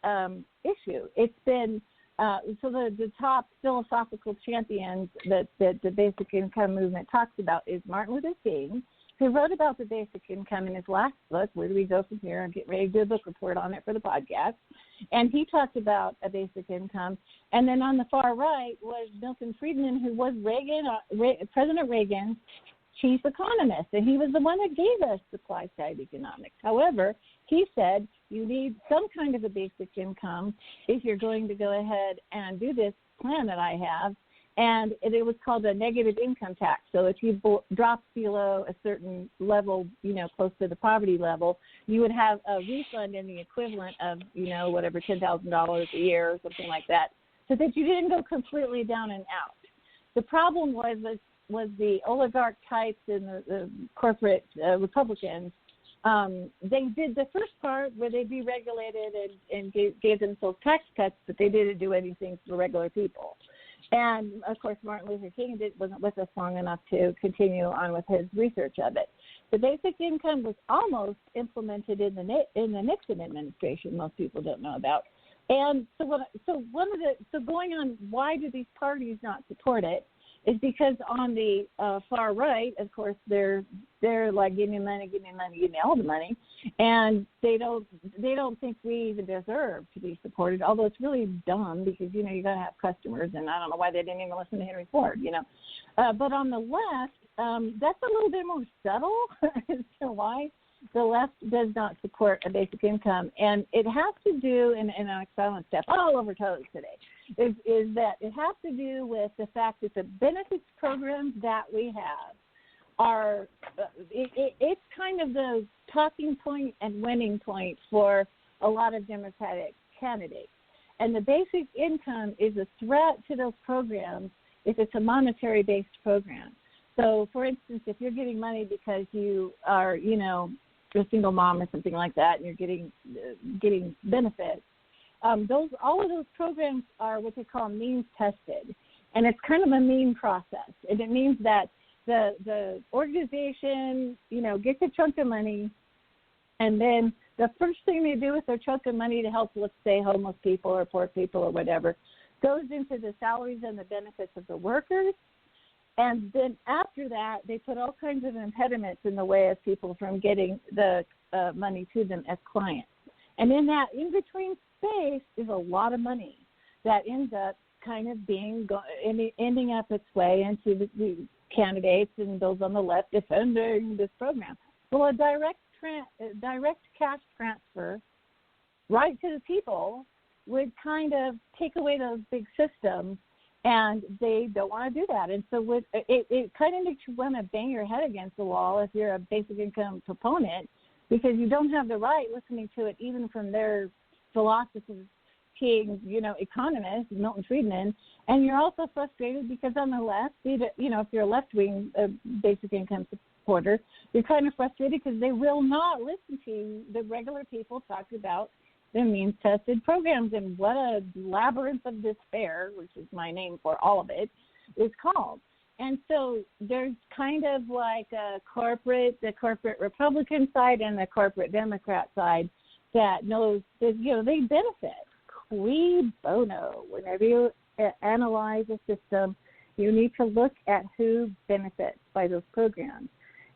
issue. It's been so the top philosophical champions that the basic income movement talks about is Martin Luther King, who wrote about the basic income in his last book, Where Do We Go From Here? I'm getting ready to do a book report on it for the podcast. And he talked about a basic income. And then on the far right was Milton Friedman, who was President Reagan's chief economist. And he was the one that gave us supply-side economics. However, he said you need some kind of a basic income if you're going to go ahead and do this plan that I have. And it was called a negative income tax. So if you dropped below a certain level, close to the poverty level, you would have a refund in the equivalent of, whatever, $10,000 a year or something like that, so that you didn't go completely down and out. The problem was the oligarch types and the corporate Republicans. They did the first part where they deregulated and gave themselves tax cuts, but they didn't do anything for regular people. And, of course, Martin Luther King wasn't with us long enough to continue on with his research of it. The basic income was almost implemented in the Nixon administration, most people don't know about. And so going on, why do these parties not support it, is because on the far right, of course, they're like, give me money, give me money, give me all the money, and they don't think we even deserve to be supported. Although it's really dumb because you got to have customers, and I don't know why they didn't even listen to Henry Ford. But on the left, that's a little bit more subtle as to why the left does not support a basic income, and it has to do, and I'm silent step all over toes today, is that it has to do with the fact that the benefits programs that we have are, it's kind of the talking point and winning point for a lot of Democratic candidates. And the basic income is a threat to those programs if it's a monetary-based program. So, for instance, if you're getting money because you are, a single mom or something like that, and you're getting benefits, all of those programs are what they call means tested, and it's kind of a mean process. And it means that the organization, gets a chunk of money, and then the first thing they do with their chunk of money to help, let's say, homeless people or poor people or whatever, goes into the salaries and the benefits of the workers. And then after that, they put all kinds of impediments in the way of people from getting the money to them as clients. And in that in-between space is a lot of money that ends up kind of ending up its way into the candidates and those on the left defending this program. Well, a direct cash transfer right to the people would kind of take away those big systems, and they don't want to do that. And so it kind of makes you want to bang your head against the wall if you're a basic income proponent, because you don't have the right listening to it even from their philosophy king, economist, Milton Friedman, and you're also frustrated because on the left, if you're a left-wing basic income supporter, you're kind of frustrated because they will not listen to the regular people talk about their means-tested programs, and what a labyrinth of despair, which is my name for all of it, is called. And so there's kind of like the corporate Republican side and the corporate Democrat side that knows that, they benefit. Cui bono. Whenever you analyze a system, you need to look at who benefits by those programs.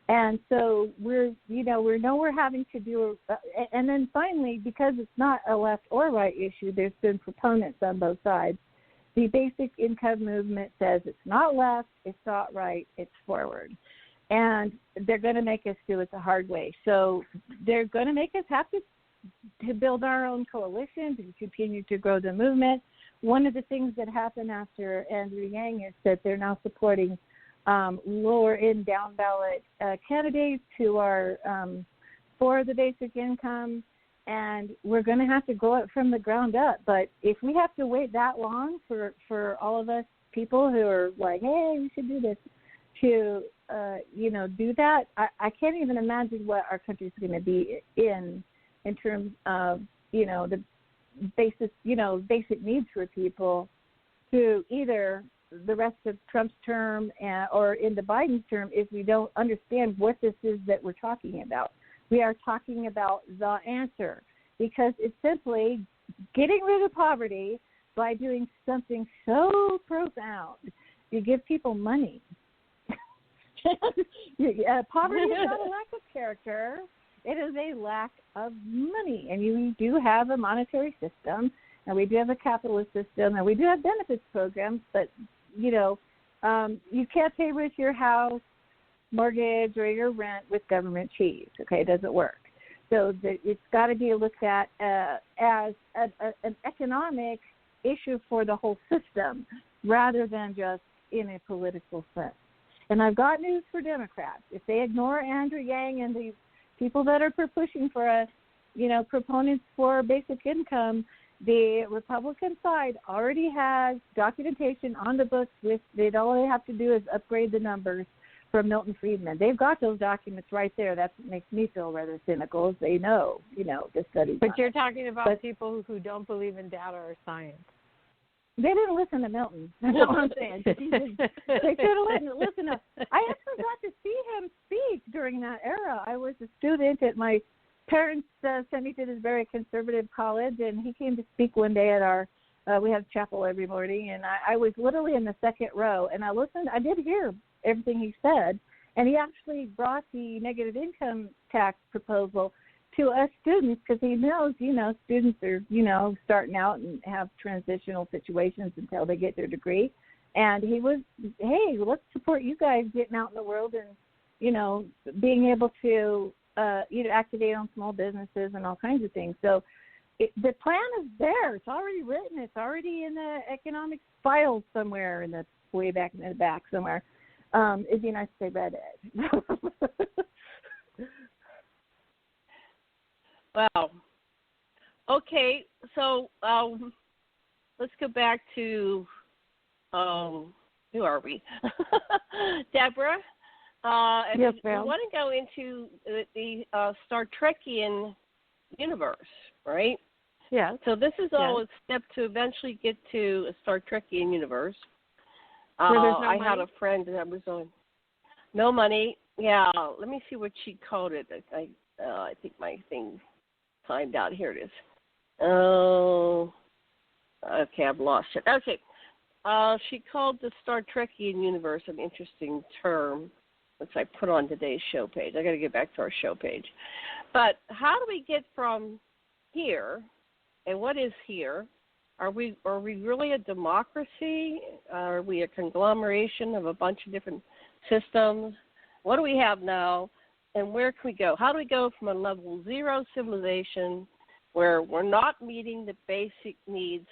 And so we know we're having to do, and then finally, because it's not a left or right issue, there's been proponents on both sides. The basic income movement says it's not left, it's not right, it's forward. And they're going to make us do it the hard way. So they're going to make us have to build our own coalition to continue to grow the movement. One of the things that happened after Andrew Yang is that they're now supporting lower-end down-ballot candidates who are for the basic income, and we're going to have to grow it from the ground up. But if we have to wait that long for all of us people who are like, hey, we should do this, to do that, I can't even imagine what our country's going to be in terms of, the basic needs for people through either the rest of Trump's term or into Biden's term if we don't understand what this is that we're talking about. We are talking about the answer because it's simply getting rid of poverty by doing something so profound. You give people money. Poverty is not a lack of character. It is a lack of money. And you do have a monetary system, and we do have a capitalist system, and we do have benefits programs, but, you can't pay with your house mortgage or your rent with government cheese. Okay, it doesn't work. So it's got to be looked at as an economic issue for the whole system rather than just in a political sense. And I've got news for Democrats. If they ignore Andrew Yang and the people that are pushing for proponents for basic income, the Republican side already has documentation on the books all they have to do is upgrade the numbers from Milton Friedman. They've got those documents right there. That's what makes me feel rather cynical, is they know, the studies. But you're talking about people who don't believe in data or science. They didn't listen to Milton. That's what I'm saying. They should have listened to. I actually got to see him speak during that era. I was a student at my parents sent me to this very conservative college, and he came to speak one day at our. We have chapel every morning, and I was literally in the second row, and I listened. I did hear everything he said, and he actually brought the negative income tax proposal to us students because he knows, students are, starting out and have transitional situations until they get their degree. And he was, hey, let's support you guys getting out in the world and, being able to, activate on small businesses and all kinds of things. So the plan is there. It's already written. It's already in the economics files somewhere in the way back in the back somewhere. It'd be nice to say red edge. Wow. Okay, so let's go back to who are we? Debra. Yes, we ma'am. want to go into the Star Trekkian universe, right? Yeah. So this is all a step to eventually get to a Star Trekkian universe. I had a friend that was on no money. Yeah, let me see what she called it. I think my thing timed out. Here it is. Oh, okay, I've lost it. Okay, she called the Star Trekkian universe an interesting term, which I put on today's show page. I got to get back to our show page. But how do we get from here, and what is here? Are we really a democracy? Are we a conglomeration of a bunch of different systems? What do we have now? And where can we go? How do we go from a level 0 civilization where we're not meeting the basic needs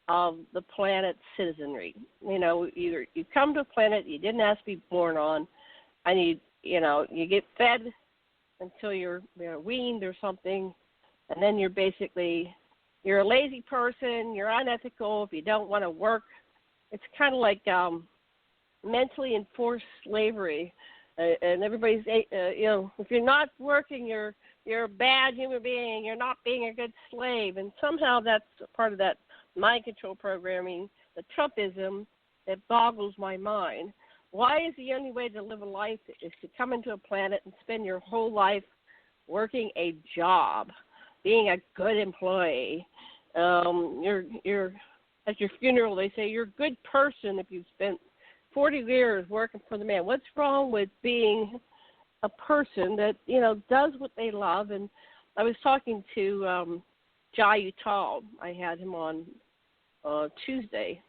of the planet's citizenry? Either you come to a planet you didn't ask to be born on, and you get fed until you're weaned or something, and then you're a lazy person, you're unethical if you don't want to work. It's kind of like mentally enforced slavery. And everybody's, if you're not working, you're a bad human being. You're not being a good slave. And somehow that's part of that mind control programming, the Trumpism, that boggles my mind. Why is the only way to live a life is to come into a planet and spend your whole life working a job, being a good employee? You're at your funeral, they say you're a good person if you've spent 40 years working for the man. What's wrong with being a person that, does what they love? And I was talking to Jai Utal. I had him on Tuesday.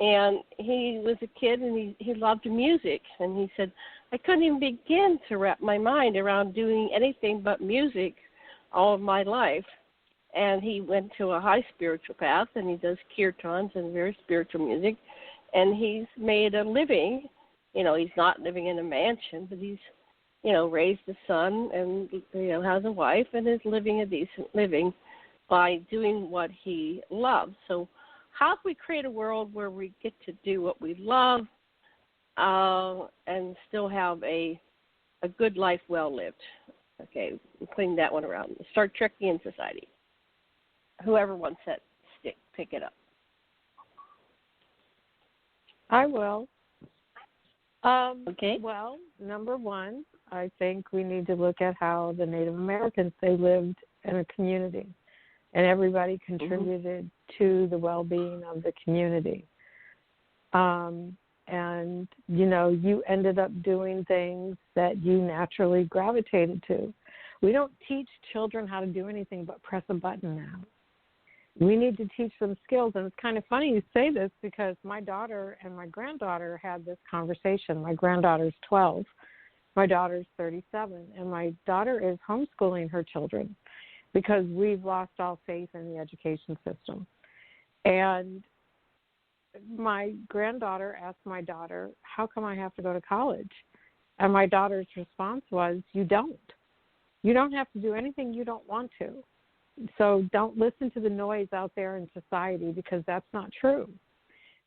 And he was a kid, and he loved music. And he said, I couldn't even begin to wrap my mind around doing anything but music all of my life. And he went to a high spiritual path, and he does kirtans and very spiritual music. And he's made a living. He's not living in a mansion, but he's, raised a son and, has a wife and is living a decent living by doing what he loves. So how do we create a world where we get to do what we love and still have a good life well lived. Okay, clean that one around. Start Trekkian society. Whoever wants that stick, pick it up. I will. Okay. Well, number one, I think we need to look at how the Native Americans, they lived in a community, and everybody contributed to the well-being of the community. And, you know, you ended up doing things that you naturally gravitated to. We don't teach children how to do anything but press a button now. We need to teach them skills. And it's kind of funny you say this because my daughter and my granddaughter had this conversation. My granddaughter's 12. My daughter's 37. And my daughter is homeschooling her children because we've lost all faith in the education system. And my granddaughter asked my daughter, how come I have to go to college? And my daughter's response was, you don't. You don't have to do anything you don't want to. So don't listen to the noise out there in society because that's not true.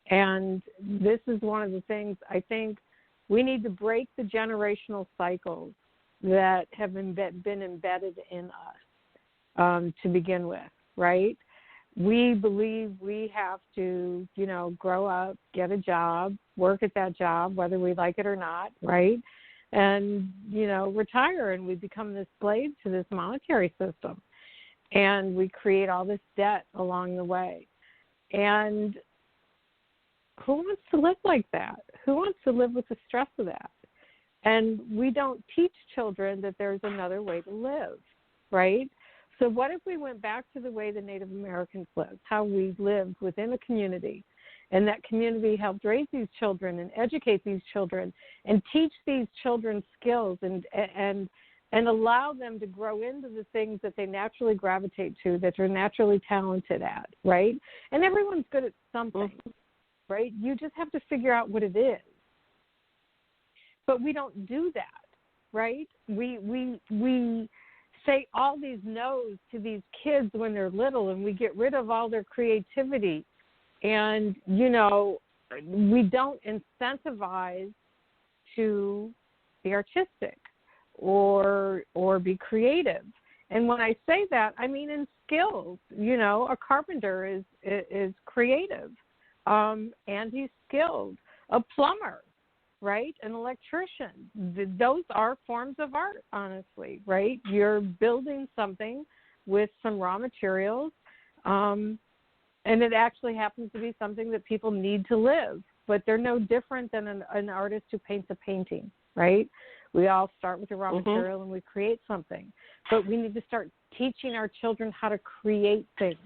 And this is one of the things I think we need to break the generational cycles that have been embedded in us to begin with, right? We believe we have to, you know, grow up, get a job, work at that job, whether we like it or not, right? And, you know, retire, and we become this slave to this monetary system. And we create all this debt along the way. And who wants to live like that? Who wants to live with the stress of that? And we don't teach children that there's another way to live, right? So what if we went back to the way the Native Americans lived, how we lived within a community, and that community helped raise these children and educate these children and teach these children skills and allow them to grow into the things that they naturally gravitate to, that they're naturally talented at, right? And everyone's good at something, right? You just have to figure out what it is. But we don't do that, right? We say all these no's to these kids when they're little, and we get rid of all their creativity. And, you know, we don't incentivize to be artistic or be creative. And when I say that, I mean in skills. You know, a carpenter is creative, and he's skilled. A plumber, right? An electrician. Those are forms of art, honestly, right? You're building something with some raw materials, and it actually happens to be something that people need to live. But they're no different than an artist who paints a painting, right? We all start with the raw material and we create something. But we need to start teaching our children how to create things.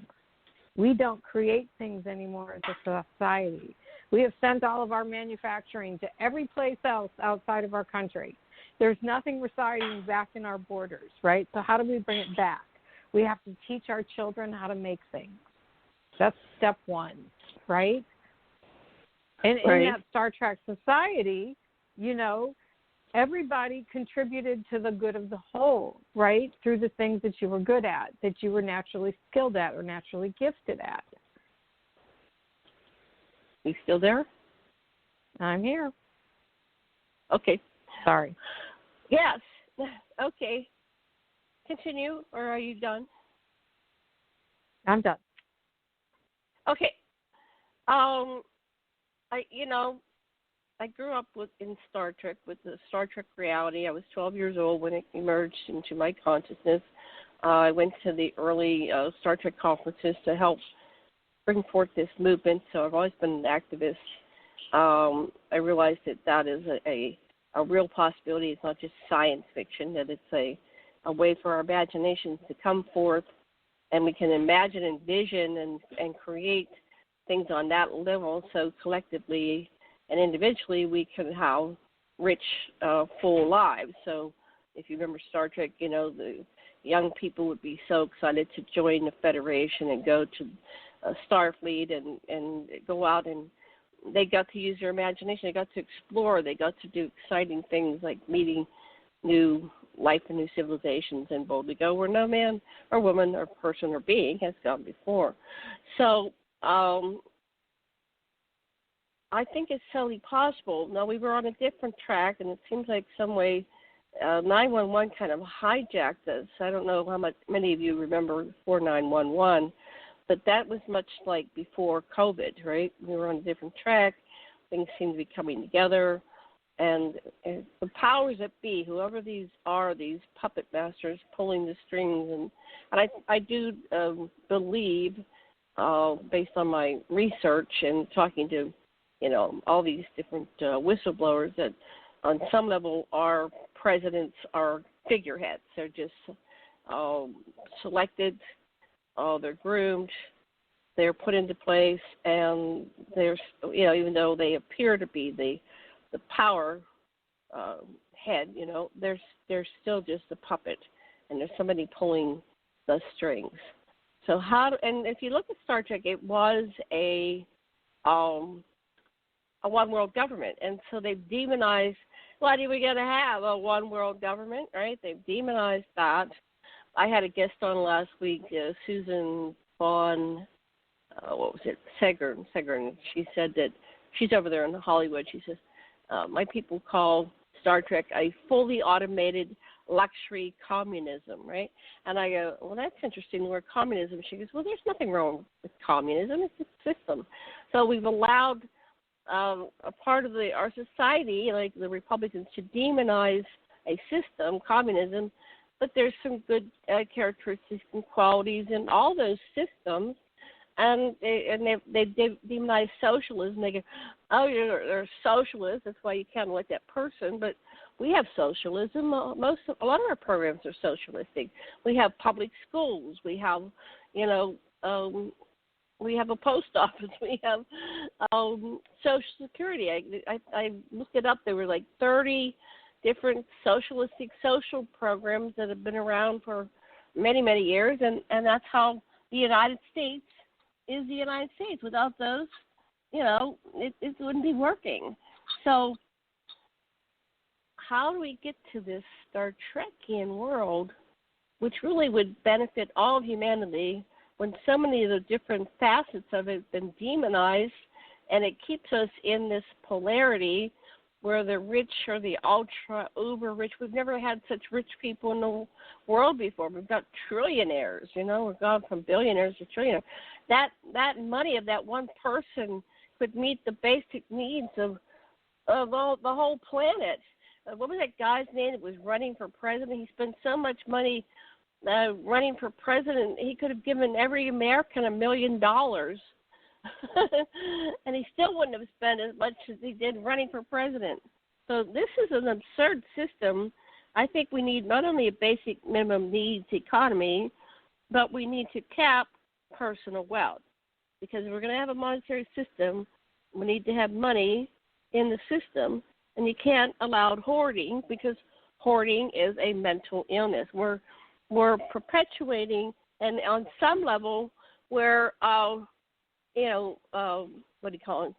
We don't create things anymore as a society. We have sent all of our manufacturing to every place else outside of our country. There's nothing residing back in our borders, right? So how do we bring it back? We have to teach our children how to make things. That's step one, right? And in that Star Trek society, you know, everybody contributed to the good of the whole, right? Through the things that you were good at, that you were naturally skilled at or naturally gifted at. You still there? I'm here. Okay. Sorry. Yes. Okay. Continue, or are you done? I'm done. Okay. I grew up in Star Trek with the Star Trek reality. I was 12 years old when it emerged into my consciousness. I went to the early Star Trek conferences to help bring forth this movement, so I've always been an activist. I realized that is a real possibility. It's not just science fiction, that it's a way for our imaginations to come forth, and we can imagine and vision and create things on that level, so collectively and individually we can have rich, full lives. So if you remember Star Trek, you know, the young people would be so excited to join the Federation and go to Starfleet and go out, and they got to use their imagination. They got to explore. They got to do exciting things like meeting new life and new civilizations and boldly go where no man or woman or person or being has gone before. So I think it's totally possible. Now, we were on a different track, and it seems like some way 911 kind of hijacked us. I don't know many of you remember before 911, but that was much like before COVID, right? We were on a different track. Things seemed to be coming together. And the powers that be, whoever these are, these puppet masters pulling the strings, and I do believe, based on my research and talking to, all these different whistleblowers, that on some level our presidents are figureheads. They're just selected, they're groomed, they're put into place, and they're, even though they appear to be the power head, they're still just a puppet, and there's somebody pulling the strings. So and if you look at Star Trek, it was a one world government, and so they've demonized. What are we going to have, a one world government, right? They've demonized that. I had a guest on last week, Susan Vaughn, Segern. She said that she's over there in Hollywood. She says, my people call Star Trek a fully automated luxury communism, right? And I go, well, that's interesting, the word communism. She goes, well, there's nothing wrong with communism. It's a system. So we've allowed a part of our society, like the Republicans, to demonize a system, communism, but there's some good characteristics and qualities in all those systems. And they demonize socialism. They go, oh, they're socialists. That's why you can't elect that person. But we have socialism. A lot of our programs are socialistic. We have public schools. We have, we have a post office. We have Social Security. I looked it up. There were like 30 different socialistic social programs that have been around for many, many years, and that's how the United States is the United States. Without those, it wouldn't be working. So how do we get to this Star Trekkian world, which really would benefit all of humanity, when so many of the different facets of it have been demonized, and it keeps us in this polarity where the rich are the ultra uber rich. We've never had such rich people in the world before. We've got trillionaires, we've gone from billionaires to trillionaires. That money of that one person could meet the basic needs of the whole planet. What was that guy's name that was running for president? He spent so much money running for president, he could have given every American $1 million. And he still wouldn't have spent as much as he did running for president. So this is an absurd system. I think we need not only a basic minimum needs economy, but we need to cap personal wealth. Because if we're going to have a monetary system, we need to have money in the system, and you can't allow hoarding, because hoarding is a mental illness. We're perpetuating, and on some level, we're what do you call it?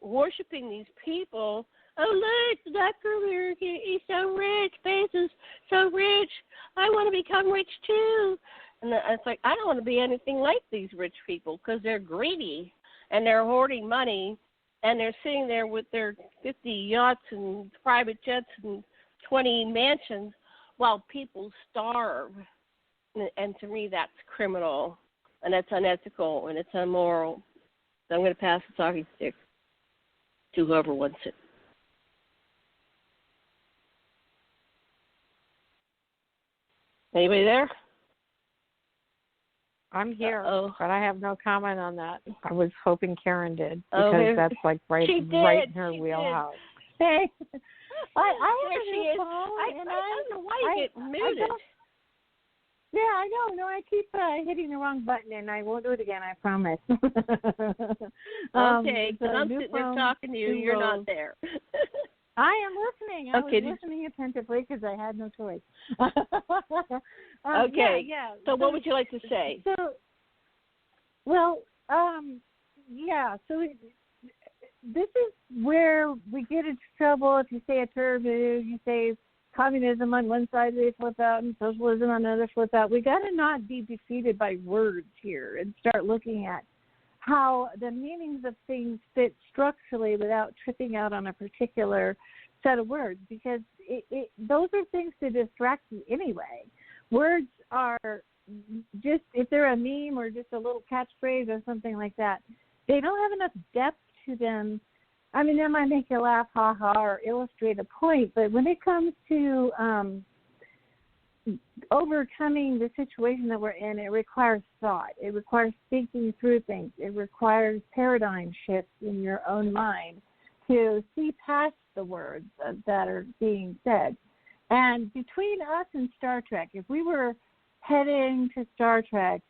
Worshiping these people. Oh, look, Dr. America, he's so rich. Bezos, so rich. I want to become rich too. And it's like, I don't want to be anything like these rich people, because they're greedy and they're hoarding money, and they're sitting there with their 50 yachts and private jets and 20 mansions while people starve. And to me, that's criminal, and that's unethical, and it's immoral. So I'm going to pass the talking stick to whoever wants it. Anybody there? I'm here, Uh-oh. but I have no comment on that. I was hoping Karen did, because that's like right in her wheelhouse. Hey, I there she is. I don't know why you get muted. Yeah, I know. No, I keep hitting the wrong button, and I won't do it again. I promise. Okay, because I'm sitting there talking to you. You're not there. I am listening. I was listening attentively because I had no choice. Okay. Yeah. So what would you like to say? So this is where we get into trouble. If you say a term, you say communism on one side, they flip out, and socialism on the other flip out. We got to not be defeated by words here and start looking at how the meanings of things fit structurally without tripping out on a particular set of words, because those are things to distract you anyway. Words are just, if they're a meme or just a little catchphrase or something like that, they don't have enough depth to them. I mean, that might make you laugh, ha ha, or illustrate a point, but when it comes to overcoming the situation that we're in, it requires thought. It requires thinking through things. It requires paradigm shifts in your own mind to see past the words that are being said. And between us and Star Trek, if we were heading to Star Trek,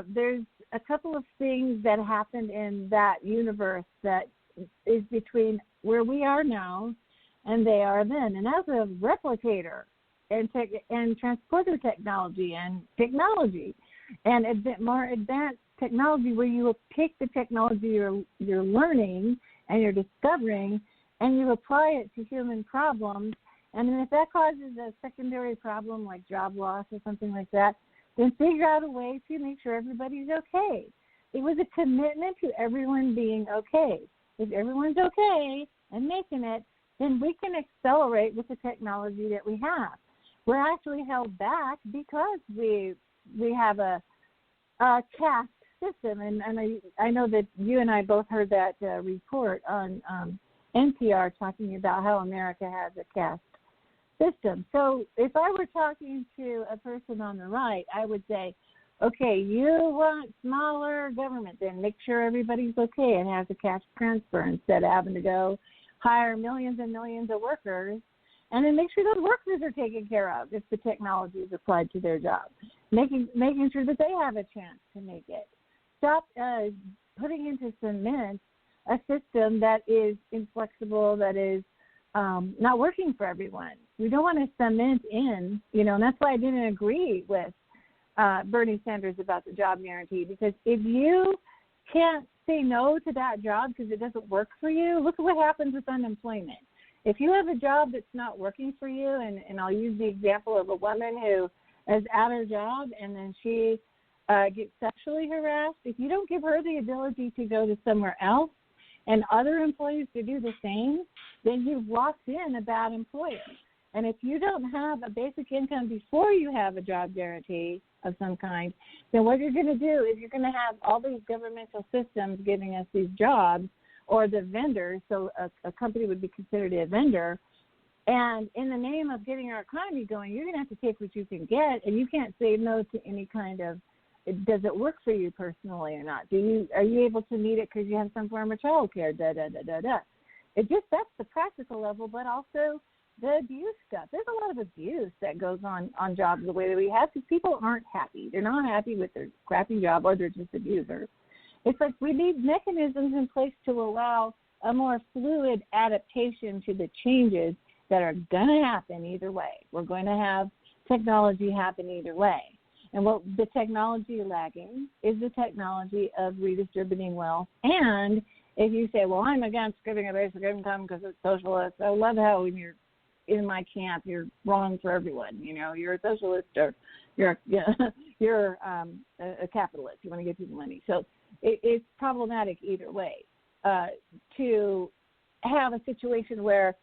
there's a couple of things that happened in that universe that is between where we are now and they are then. And as a replicator and transporter technology and more advanced technology, where you will take the technology you're learning and you're discovering and you apply it to human problems. And then if that causes a secondary problem like job loss or something like that, then figure out a way to make sure everybody's okay. It was a commitment to everyone being okay. If everyone's okay and making it, then we can accelerate with the technology that we have. We're actually held back because we have a caste system, and I know that you and I both heard that report on NPR talking about how America has a caste system. So if I were talking to a person on the right, I would say, okay, you want smaller government, then make sure everybody's okay and has a cash transfer instead of having to go hire millions and millions of workers, and then make sure those workers are taken care of if the technology is applied to their job, making sure that they have a chance to make it. Stop putting into cement a system that is inflexible, that is not working for everyone. We don't want to cement in, and that's why I didn't agree with Bernie Sanders about the job guarantee, because if you can't say no to that job because it doesn't work for you, look at what happens with unemployment. If you have a job that's not working for you, and I'll use the example of a woman who is at her job and then she gets sexually harassed, if you don't give her the ability to go to somewhere else and other employees to do the same, then you've locked in a bad employer. And if you don't have a basic income before you have a job guarantee of some kind, then what you're going to do is you're going to have all these governmental systems giving us these jobs, or the vendors, so a company would be considered a vendor, and in the name of getting our economy going, you're going to have to take what you can get, and you can't say no to any kind of, does it work for you personally or not? Are you able to meet it because you have some form of child care, It just, that's the practical level, but also the abuse stuff. There's a lot of abuse that goes on jobs the way that we have, because people aren't happy. They're not happy with their crappy job, or they're just abusers. It's like we need mechanisms in place to allow a more fluid adaptation to the changes that are going to happen either way. We're going to have technology happen either way. And what the technology lagging is the technology of redistributing wealth. And if you say, well, I'm against giving a basic income because it's socialist, I love how when you're in my camp, you're wrong for everyone. You're a socialist, or you're a capitalist. You want to give people money. So it's problematic either way to have a situation where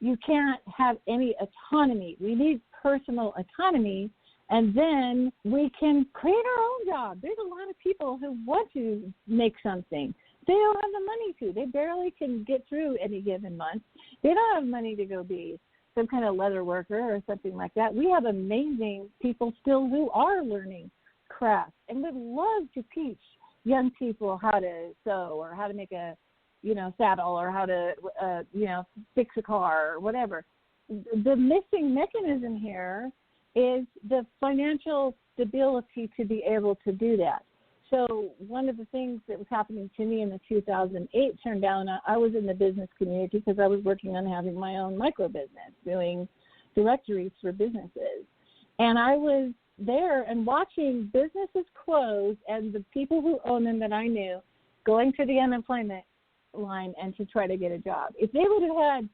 you can't have any autonomy. We need personal autonomy, and then we can create our own job. There's a lot of people who want to make something. They don't have the money to. They barely can get through any given month. They don't have money to go be some kind of leather worker or something like that. We have amazing people still who are learning crafts and would love to teach young people how to sew, or how to make a, saddle, or how to, fix a car or whatever. The missing mechanism here is the financial stability to be able to do that. So one of the things that was happening to me in the 2008 turned down, I was in the business community because I was working on having my own micro business, doing directories for businesses. And I was there and watching businesses close, and the people who own them that I knew going to the unemployment line and to try to get a job. If they would have had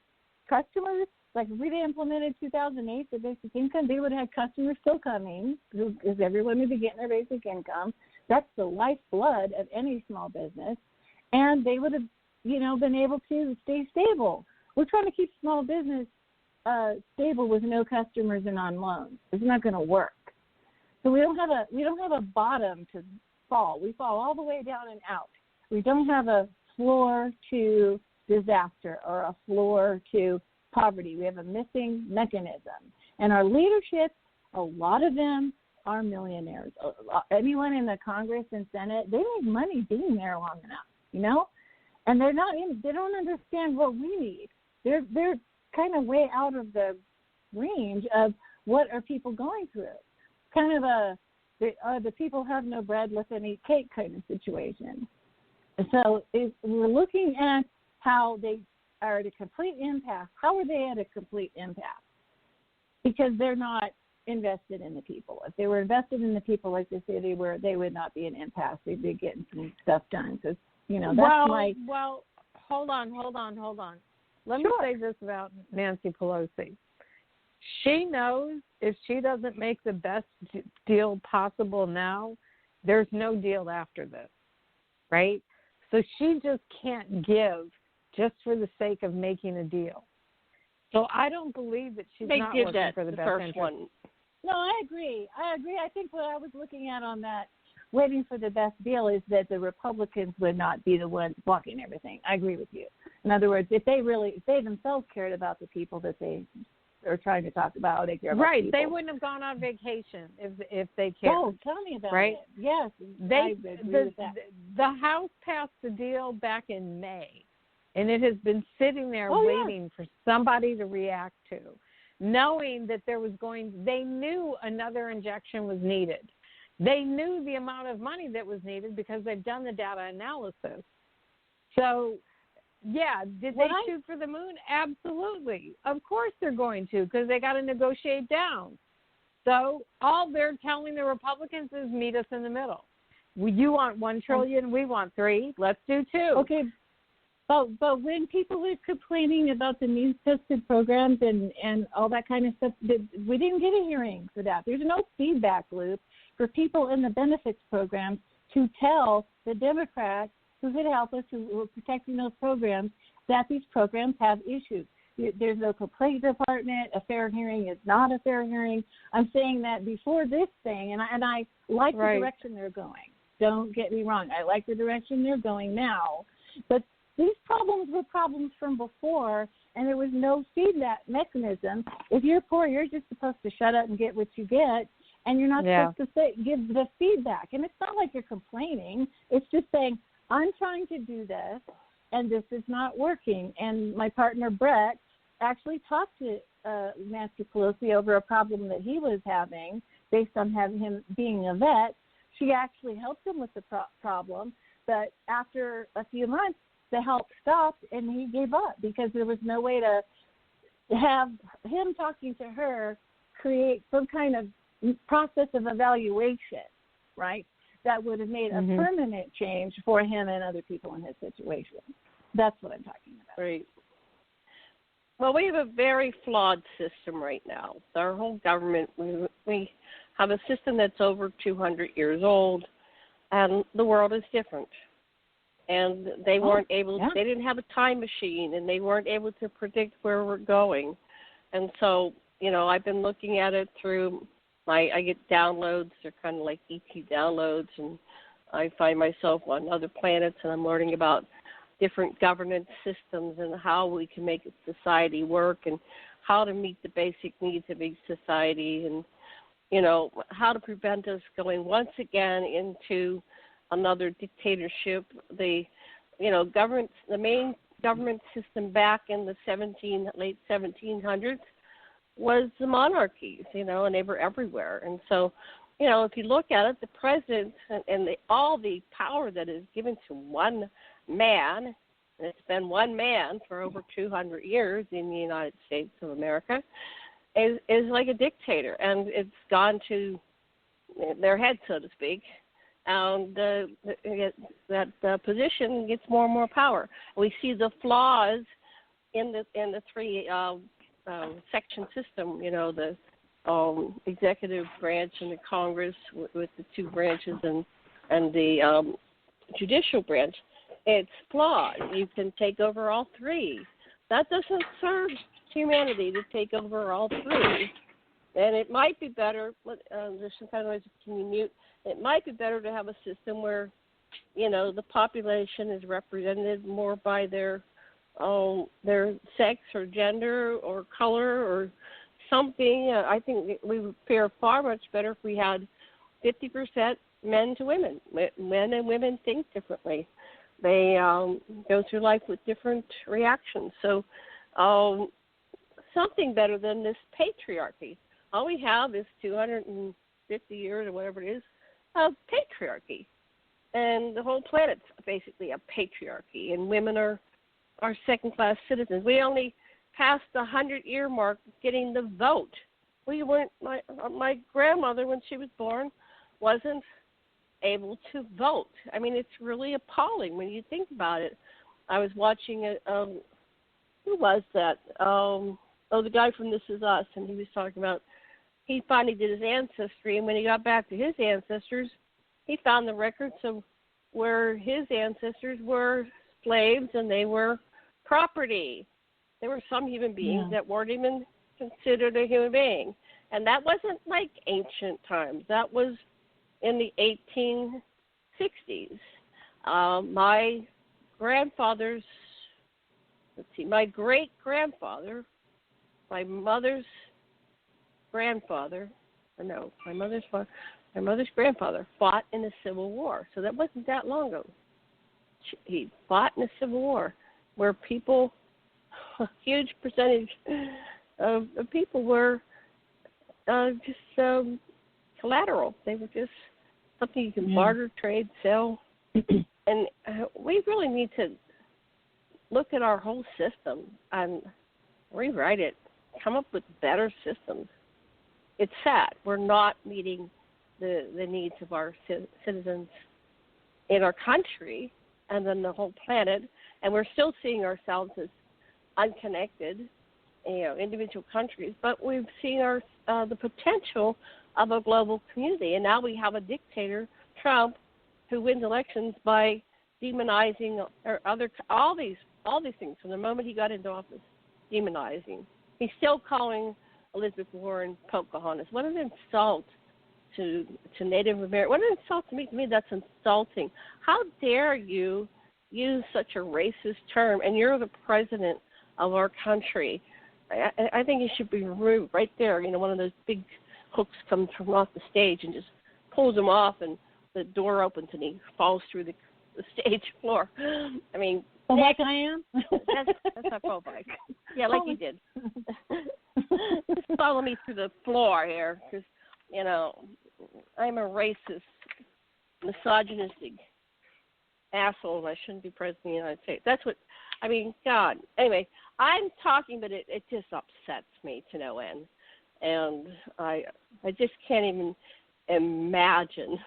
customers, like if we implemented 2008, the basic income, they would have had customers still coming, because everyone would be getting their basic income. That's the lifeblood of any small business, and they would have, been able to stay stable. We're trying to keep small business stable with no customers and on loans. It's not going to work. So we don't have a bottom to fall. We fall all the way down and out. We don't have a floor to disaster or a floor to poverty. We have a missing mechanism. And our leadership, a lot of them are millionaires. Anyone in the Congress and Senate, they make money being there long enough, and they don't understand what we need. They're kind of way out of the range of what are people going through. Kind of the people have no bread, let them eat cake kind of situation. So we're looking at how they are at a complete impasse. How are they at a complete impasse? Because they're not invested in the people. If they were invested in the people like they say they were, they would not be an impasse. They'd be getting some stuff done. Because, that's Well, hold on. Let me say this about Nancy Pelosi. She knows if she doesn't make the best deal possible now, there's no deal after this, right? So she just can't give just for the sake of making a deal. So I don't believe that she's not working for the best interest. One. No, I agree. I think what I was looking at on that waiting for the best deal is that the Republicans would not be the ones blocking everything. I agree with you. In other words, if they themselves cared about the people that they are trying to talk about, they care about right. people. They wouldn't have gone on vacation if they cared. Oh, tell me about right? it. Yes, I agree with that. The House passed the deal back in May, and it has been sitting there waiting for somebody to react to, knowing that they knew another injection was needed. They knew the amount of money that was needed because they've done the data analysis. So, yeah, did they shoot for the moon? Absolutely. Of course they're going to, because they got to negotiate down. So all they're telling the Republicans is meet us in the middle. You want $1 trillion, we want $3 trillion. Let's do $2 trillion. Okay. But when people were complaining about the news-tested programs and all that kind of stuff, we didn't get a hearing for that. There's no feedback loop for people in the benefits programs to tell the Democrats who could help us, who were protecting those programs, that these programs have issues. There's no complaint department. A fair hearing is not a fair hearing. I'm saying that before this thing, and I like the direction they're going. Don't get me wrong. I like the direction they're going now. But these problems were problems from before, and there was no feedback mechanism. If you're poor, you're just supposed to shut up and get what you get, and you're not supposed to give the feedback. And it's not like you're complaining. It's just saying, I'm trying to do this, and this is not working. And my partner, Brett, actually talked to Nancy Pelosi over a problem that he was having based on having him being a vet. She actually helped him with the problem, but after a few months, the help stopped, and he gave up because there was no way to have him talking to her create some kind of process of evaluation, right, that would have made a permanent change for him and other people in his situation. That's what I'm talking about. Right. Well, we have a very flawed system right now. Our whole government, we have a system that's over 200 years old, and the world is different. And they weren't able, they didn't have a time machine, and they weren't able to predict where we're going. And so, I've been looking at it through I get downloads. They're kind of like ET downloads, and I find myself on other planets, and I'm learning about different governance systems and how we can make a society work and how to meet the basic needs of each society and, how to prevent us going once again into another dictatorship. The main government system back in the late 1700s was the monarchies, and they were everywhere. And so, if you look at it, the president and all the power that is given to one man, and it's been one man for over 200 years in the United States of America, is like a dictator, and it's gone to their head, so to speak. And that position gets more and more power. We see the flaws in the three section system. The executive branch and the Congress with the two branches, and and the judicial branch, it's flawed. You can take over all three. That doesn't serve humanity to take over all three. And it might be better, there's some kind of noise, can you mute? It might be better to have a system where, the population is represented more by their sex or gender or color or something. I think we would fare far much better if we had 50% men to women. Men and women think differently. They go through life with different reactions. So something better than this patriarchy. All we have is 250 years or whatever it is of patriarchy. And the whole planet's basically a patriarchy, and women are second-class citizens. We only passed the 100-year mark getting the vote. We weren't. My grandmother, when she was born, wasn't able to vote. I mean, it's really appalling when you think about it. I was watching who was that? The guy from This Is Us, and he was talking about he finally did his ancestry, and when he got back to his ancestors, he found the records of where his ancestors were slaves and they were property. There were some human beings that weren't even considered a human being. And that wasn't like ancient times. That was in the 1860s. My grandfather's, my great-grandfather, my mother's grandfather, my mother's grandfather fought in the Civil War. So that wasn't that long ago. He fought in the Civil War where people, a huge percentage of people were just collateral. They were just something you can barter, trade, sell. And we really need to look at our whole system and rewrite it, come up with better systems. It's sad. We're not meeting the needs of our citizens in our country and then the whole planet, and we're still seeing ourselves as unconnected, individual countries, but we've seen the potential of a global community, and now we have a dictator, Trump, who wins elections by demonizing all these things from the moment he got into office, demonizing. He's still calling Elizabeth Warren Pocahontas. What an insult to Native Americans. What an insult to me. To me, that's insulting. How dare you use such a racist term, and you're the president of our country. I think you should be removed right there. One of those big hooks comes from off the stage and just pulls him off, and the door opens and he falls through the stage floor. I mean, like I am? That's not Paul Mike. Yeah, like you did. Just follow me through the floor here, because, I'm a racist, misogynistic asshole, and I shouldn't be president of the United States. That's what, God. Anyway, I'm talking, but it just upsets me to no end. And I just can't even imagine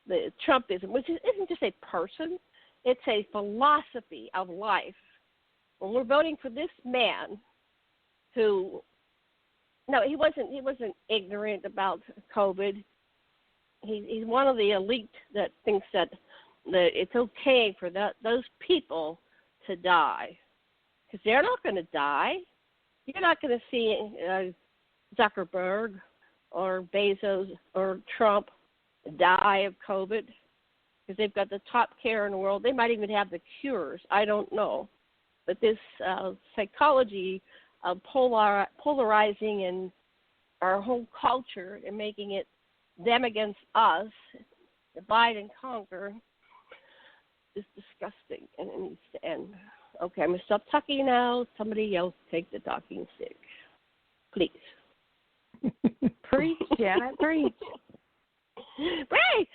the Trumpism, which isn't just a person, it's a philosophy of life. When we're voting for this man who, no, he wasn't ignorant about COVID. He's one of the elite that thinks that it's okay for those people to die, because they're not going to die. You're not going to see Zuckerberg or Bezos or Trump die of COVID, because they've got the top care in the world. They might even have the cures. I don't know. But this psychology of polarizing and our whole culture and making it them against us, divide and conquer, is disgusting, and it needs to end. Okay, I'm going to stop talking now. Somebody else take the talking stick, please. Preach, Janet, preach. Right.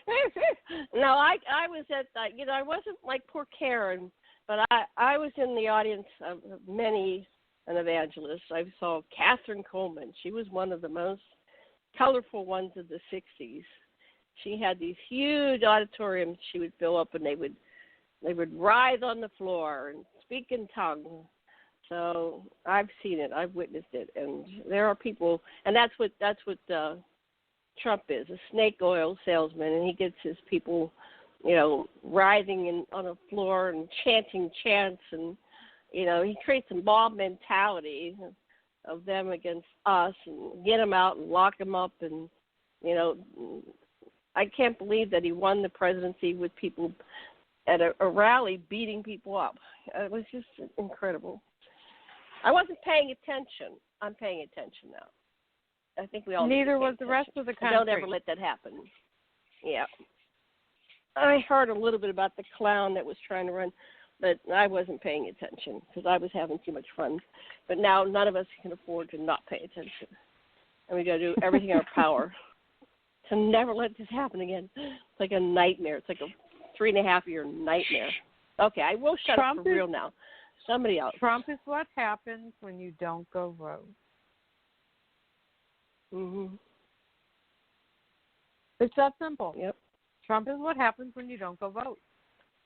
No, I was at I wasn't like poor Karen, but I was in the audience of many an evangelist. I saw Catherine Coleman. She was one of the most colorful ones of the 60s. She had these huge auditoriums she would fill up, and they would writhe on the floor and speak in tongues. So I've seen it, I've witnessed it, and there are people, and that's what Trump is, a snake oil salesman, and he gets his people, writhing on the floor and chanting chants, and, he creates a mob mentality of them against us and get them out and lock them up. And, I can't believe that he won the presidency with people at a rally beating people up. It was just incredible. I wasn't paying attention. I'm paying attention now. I think we all Neither was the rest of the country. Don't ever let that happen. Yeah. I heard a little bit about the clown that was trying to run, but I wasn't paying attention because I was having too much fun. But now none of us can afford to not pay attention. And we got to do everything in our power to never let this happen again. It's like a nightmare. It's like a 3.5-year nightmare. Okay, I will shut up for real now. Somebody else. Trump is what happens when you don't go vote. Mm-hmm. It's that simple. Yep. Trump is what happens when you don't go vote.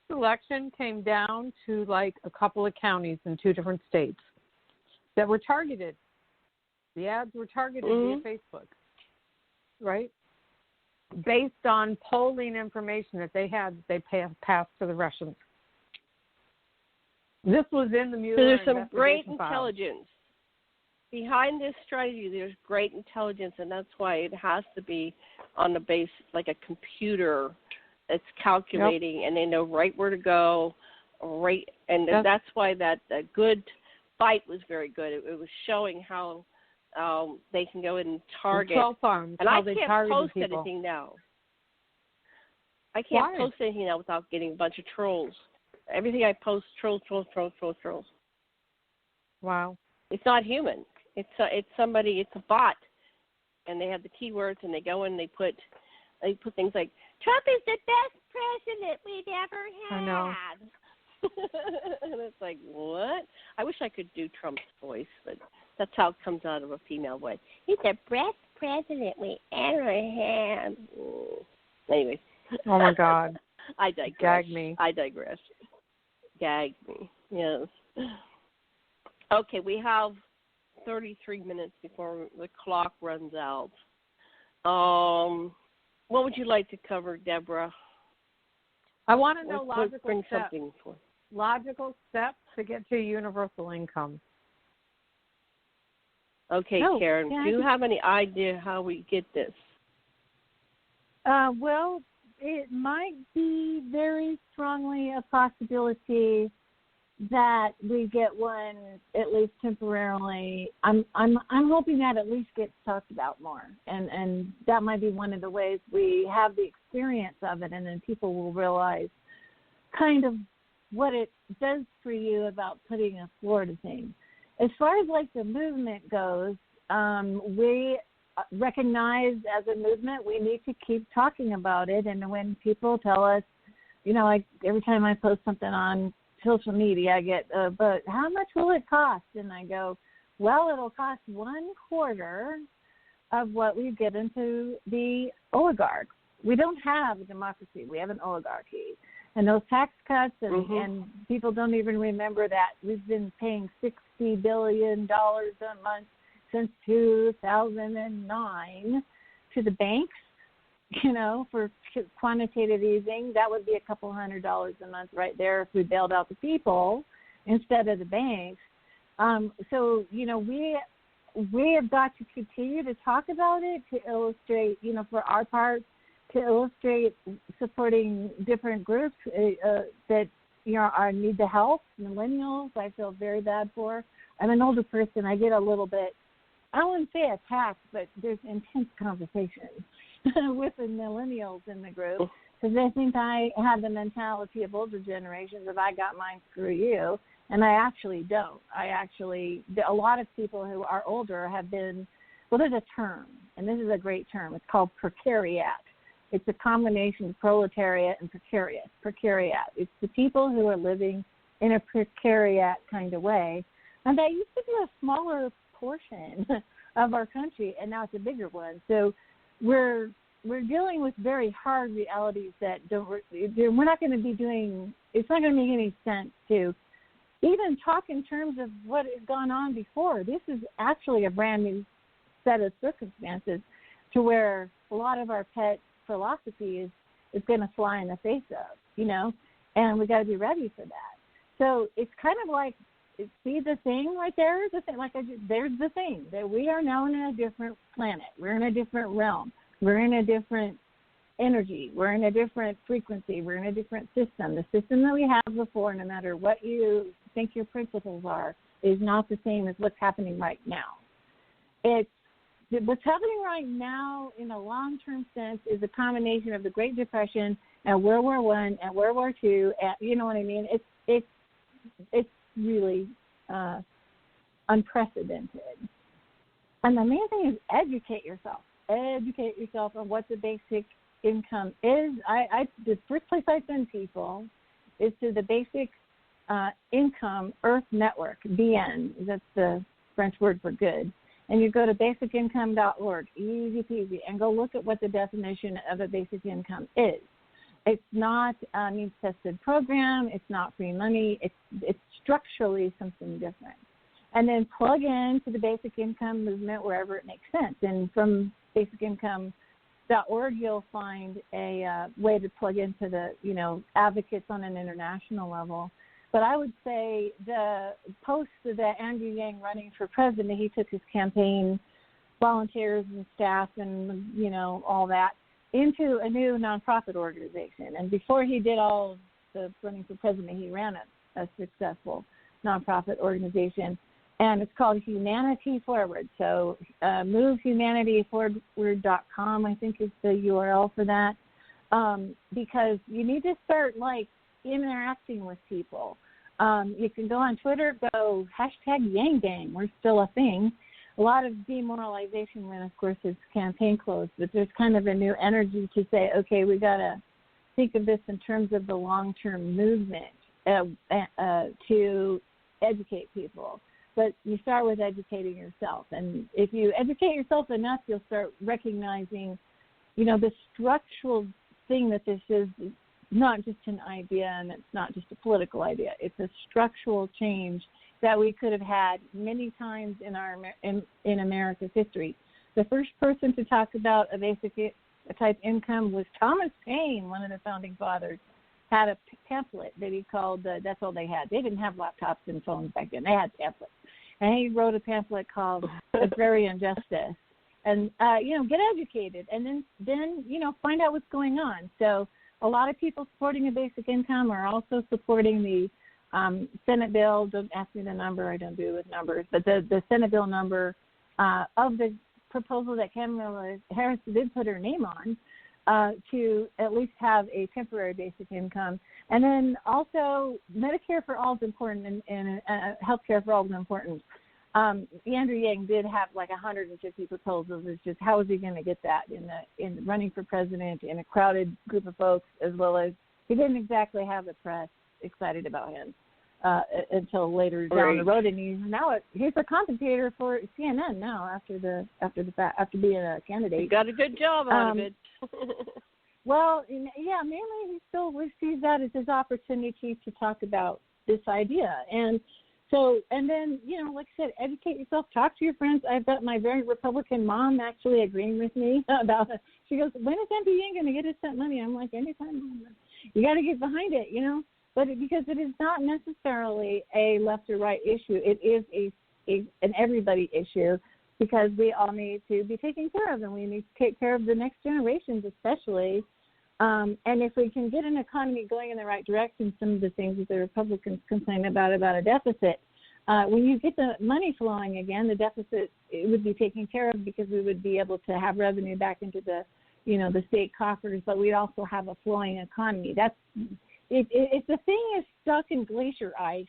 The election came down to like a couple of counties in 2 different states that were targeted. The ads were targeted via Facebook, right? Based on polling information that they had, they passed to the Russians. This was in the Mueller So there's some great files. intelligence. Behind this strategy, there's great intelligence, and that's why it has to be on the base, like a computer that's calculating, and they know right where to go, right, and that's why that good fight was very good. It was showing how they can go in and target. Farms, and I can't post people. anything now. I can't post anything now without getting a bunch of trolls. Everything I post, trolls. Wow. It's not human. It's somebody. It's a bot, and they have the keywords, and they go in and they put things like Trump is the best president we've ever had. I know. And it's like, what? I wish I could do Trump's voice, but that's how it comes out of a female voice. He's the best president we ever had. Anyway. Oh my God. I digress. Gag me. Gag me. Yes. Okay, we have 33 minutes before the clock runs out. What would you like to cover, Deborah? I want to know logical steps to get to universal income. Okay, Karen, do you have any idea how we get this? Well, it might be very strongly a possibility that we get one at least temporarily. I'm hoping that at least gets talked about more, and that might be one of the ways we have the experience of it, and then people will realize kind of what it does for you about putting a floor to things. As far as like the movement goes, we recognize as a movement we need to keep talking about it, and when people tell us, like every time I post something on social media, I get, but how much will it cost? And I go, well, it'll cost 1/4 of what we get into the oligarchs. We don't have a democracy. We have an oligarchy. And those tax cuts, and people don't even remember that we've been paying $60 billion a month since 2009 to the banks, for quantitative easing. That would be $200 a month right there if we bailed out the people instead of the banks. So, we have got to continue to talk about it to illustrate, for our part, to illustrate supporting different groups that, need the help. Millennials, I feel very bad for. I'm an older person. I get a little bit, I wouldn't say attacked, but there's intense conversations with the millennials in the group because they think I have the mentality of older generations. If I got mine, screw you. And I actually don't. A lot of people who are older have been, there's a term, and this is a great term. It's called precariat. It's a combination of proletariat and precariat. It's the people who are living in a precariat kind of way. And that used to be a smaller portion of our country, and now it's a bigger one. So we're dealing with very hard realities that we're not going to be doing. It's not going to make any sense to even talk in terms of what has gone on before. This is actually a brand new set of circumstances to where a lot of our pet philosophy is going to fly in the face of, and we got to be ready for that. So it's kind of like, see the thing right there? There's the thing, that we are now in a different planet. We're in a different realm. We're in a different energy. We're in a different frequency. We're in a different system. The system that we had before, no matter what you think your principles are, is not the same as what's happening right now. What's happening right now in a long-term sense is a combination of the Great Depression and World War I and World War II. And, you know what I mean? It's really unprecedented. And the main thing is educate yourself. Educate yourself on what the basic income is. The first place I send people is to the Basic Income Earth Network, BN. That's the French word for good. And you go to basicincome.org, easy peasy, and go look at what the definition of a basic income is. It's not a means-tested program. It's not free money. It's structurally something different. And then plug into the basic income movement wherever it makes sense. And from basicincome.org, you'll find a way to plug into the, advocates on an international level. But I would say the post that Andrew Yang running for president, he took his campaign volunteers and staff and, all that into a new nonprofit organization. And before he did all the running for president, he ran a successful nonprofit organization. And it's called Humanity Forward. So movehumanityforward.com, I think, is the URL for that. Because you need to start, interacting with people. You can go on Twitter, go #YangGang. We're still a thing. A lot of demoralization when, of course, his campaign closed. But there's kind of a new energy to say, okay, we got to think of this in terms of the long-term movement to educate people. But you start with educating yourself. And if you educate yourself enough, you'll start recognizing, the structural thing that this is not just an idea, and it's not just a political idea. It's a structural change that we could have had many times in America's history. The first person to talk about a basic type income was Thomas Paine, one of the founding fathers. Had a pamphlet that he called, that's all they had. They didn't have laptops and phones back then. They had pamphlets. And he wrote a pamphlet called Agrarian Justice. And, get educated and then find out what's going on. So a lot of people supporting a basic income are also supporting the Senate bill. Don't ask me the number. I don't do with numbers. But the Senate bill number of the proposal that Kamala Harris did put her name on, to at least have a temporary basic income. And then also Medicare for all is important, and health care for all is important. Andrew Yang did have 150 proposals. It's just how is he going to get that in running for president in a crowded group of folks, as well as he didn't exactly have the press excited about him until later down the road. And he's a commentator for CNN now after being a candidate. He got a good job out of it. Well, mainly he still sees that as his opportunity to talk about this idea. And then, like I said, educate yourself, talk to your friends. I've got my very Republican mom actually agreeing with me about it. She goes, when is MPN going to get us that money? I'm like, anytime. You got to get behind it, But because it is not necessarily a left or right issue, it is an everybody issue, because we all need to be taken care of, and we need to take care of the next generations especially. And if we can get an economy going in the right direction, some of the things that the Republicans complain about a deficit, when you get the money flowing again, the deficit it would be taken care of, because we would be able to have revenue back into the state coffers, but we'd also have a flowing economy. If the thing is stuck in glacier ice,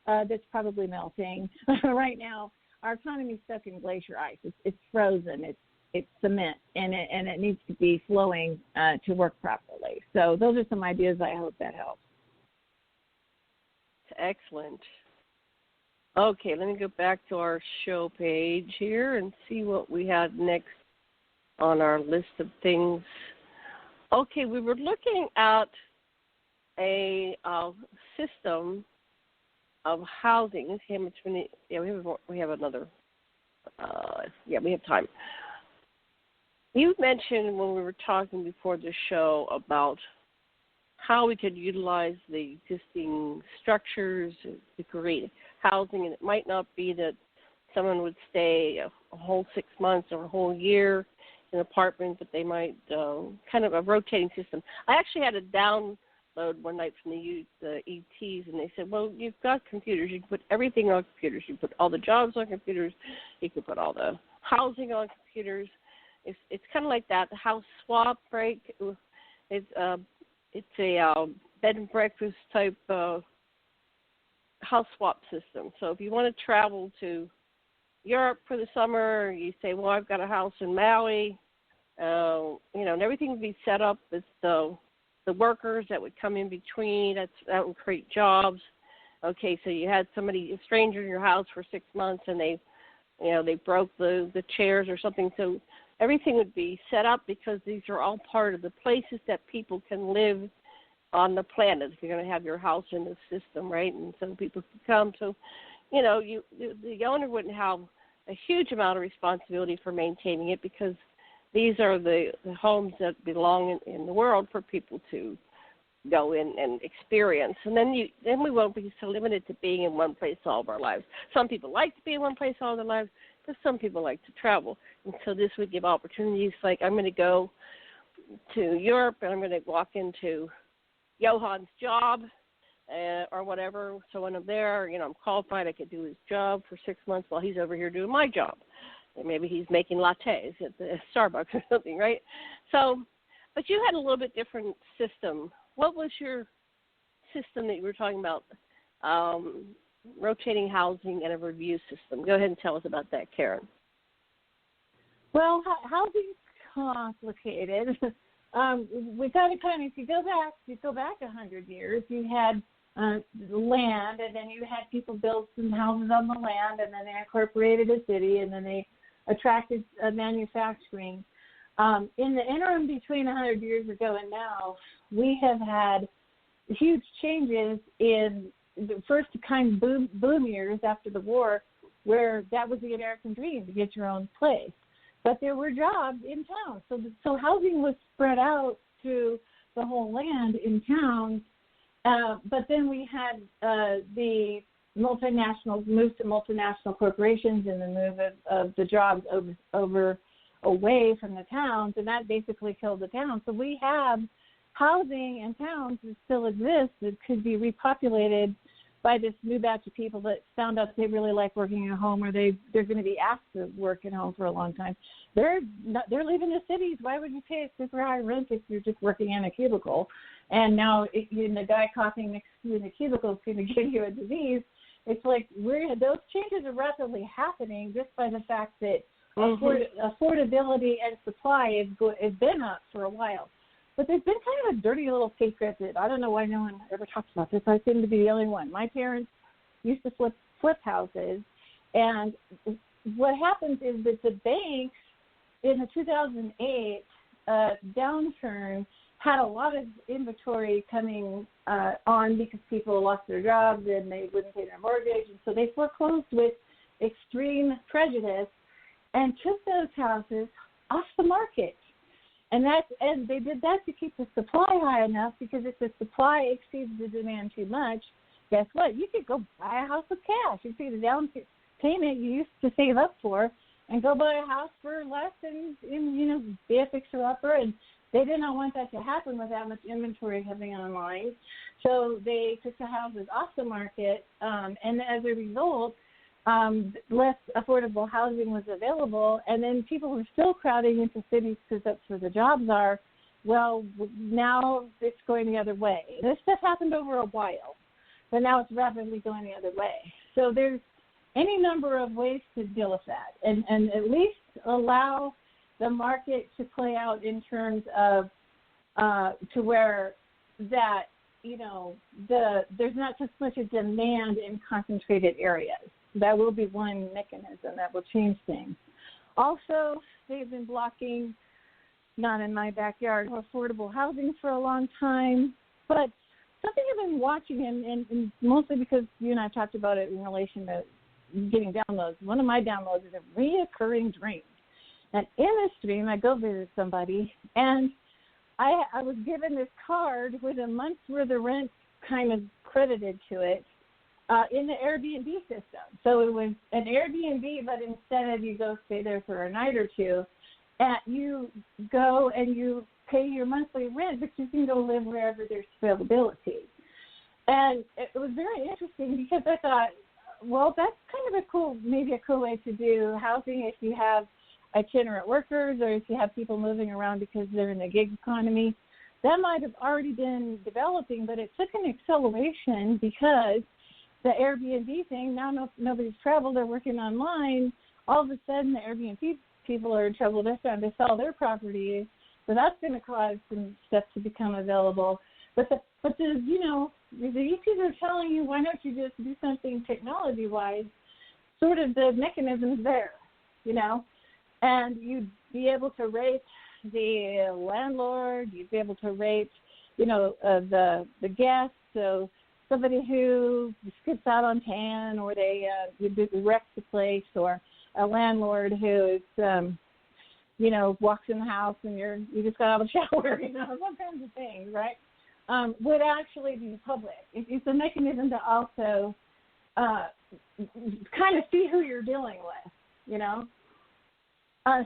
that's probably melting right now. Our economy is stuck in glacier ice. It's frozen. It's cement, and it needs to be flowing to work properly. So those are some ideas. I hope that helps. Excellent. Okay, let me go back to our show page here and see what we had next on our list of things. Okay, we were looking at a system of housing. Okay, we have another. We have time. You mentioned when we were talking before the show about how we could utilize the existing structures to create housing, and it might not be that someone would stay a whole 6 months or a whole year in an apartment, but they might kind of a rotating system. I actually had a download one night from the ETs, and they said, well, you've got computers. You can put everything on computers. You can put all the jobs on computers. You can put all the housing on computers. It's kind of like that house swap, right? It's a bed and breakfast type house swap system. So if you want to travel to Europe for the summer, you say, well, I've got a house in Maui, and everything would be set up as the workers that would come in between. That would create jobs. Okay, so you had a stranger in your house for 6 months, and they broke the chairs or something. So everything would be set up because these are all part of the places that people can live on the planet. If you're going to have your house in the system, right? And so people can come. So, the owner wouldn't have a huge amount of responsibility for maintaining it because these are the homes that belong in the world for people to go in and experience. And then we won't be so limited to being in one place all of our lives. Some people like to be in one place all their lives, but some people like to travel. And so this would give opportunities like I'm going to go to Europe and I'm going to walk into Johan's job or whatever. So when I'm there, I'm qualified. I could do his job for 6 months while he's over here doing my job. And maybe he's making lattes at the Starbucks or something, right? So, but you had a little bit different system. What was your system that you were talking about? Rotating housing and a review system. Go ahead and tell us about that, Karen. Well, housing's complicated. We got to if you go back 100 years, you had land, and then you had people build some houses on the land, and then they incorporated a city, and then they attracted manufacturing. In the interim between 100 years ago and now, we have had huge changes in the first kind of boom years after the war, where that was the American dream, to get your own place. But there were jobs in town. So housing was spread out through the whole land in towns. But then we had the multinationals move to multinational corporations and the move of the jobs away from the towns, and that basically killed the town. So we have housing in towns that still exist that could be repopulated by this new batch of people that found out they really like working at home, or they're going to be asked to work at home for a long time. They're leaving the cities. Why would you pay a super high rent if you're just working in a cubicle? And now the guy coughing next to you in the cubicle is going to give you a disease. It's like those changes are rapidly happening just by the fact that affordability and supply has been up for a while. But there's been kind of a dirty little secret that I don't know why no one ever talks about this. I seem to be the only one. My parents used to flip houses, and what happens is that the banks in the 2008 downturn had a lot of inventory coming on because people lost their jobs and they wouldn't pay their mortgage, and so they foreclosed with extreme prejudice and took those houses off the market. And they did that to keep the supply high enough, because if the supply exceeds the demand too much, guess what? You could go buy a house with cash. You see the down payment you used to save up for and go buy a house for less and be a fixer-upper. And they did not want that to happen with that much inventory coming online. So they took the houses off the market, and as a result, less affordable housing was available, and then people were still crowding into cities because that's where the jobs are. Well, now it's going the other way. This stuff happened over a while, but now it's rapidly going the other way. So there's any number of ways to deal with that, and at least allow the market to play out in terms of to where that, there's not just much a demand in concentrated areas. That will be one mechanism that will change things. Also, they've been blocking, not in my backyard, affordable housing for a long time. But something I've been watching, and mostly because you and I talked about it in relation to getting downloads. One of my downloads is a reoccurring dream. And in the stream, I go visit somebody, and I was given this card with a month's worth of rent kind of credited to it in the Airbnb system. So it was an Airbnb, but instead of you go stay there for a night or two, you go and you pay your monthly rent, but you can go live wherever there's availability. And it was very interesting because I thought, well, that's kind of maybe a cool way to do housing if you have itinerant workers or if you have people moving around because they're in the gig economy. That might have already been developing, but it took an acceleration because the Airbnb thing, now nobody's traveled, they're working online. All of a sudden, the Airbnb people are in trouble. They're trying to sell their properties. So that's going to cause some stuff to become available. But the UPs are telling you, why don't you just do something technology-wise? Sort of the mechanism's there, and you'd be able to rate the landlord, you'd be able to rate, the guests. So somebody who skips out on tan, or they wrecks the place, or a landlord who is, walks in the house and you just got out of the shower, all kinds of things, right? Would actually be public. It's a mechanism to also kind of see who you're dealing with,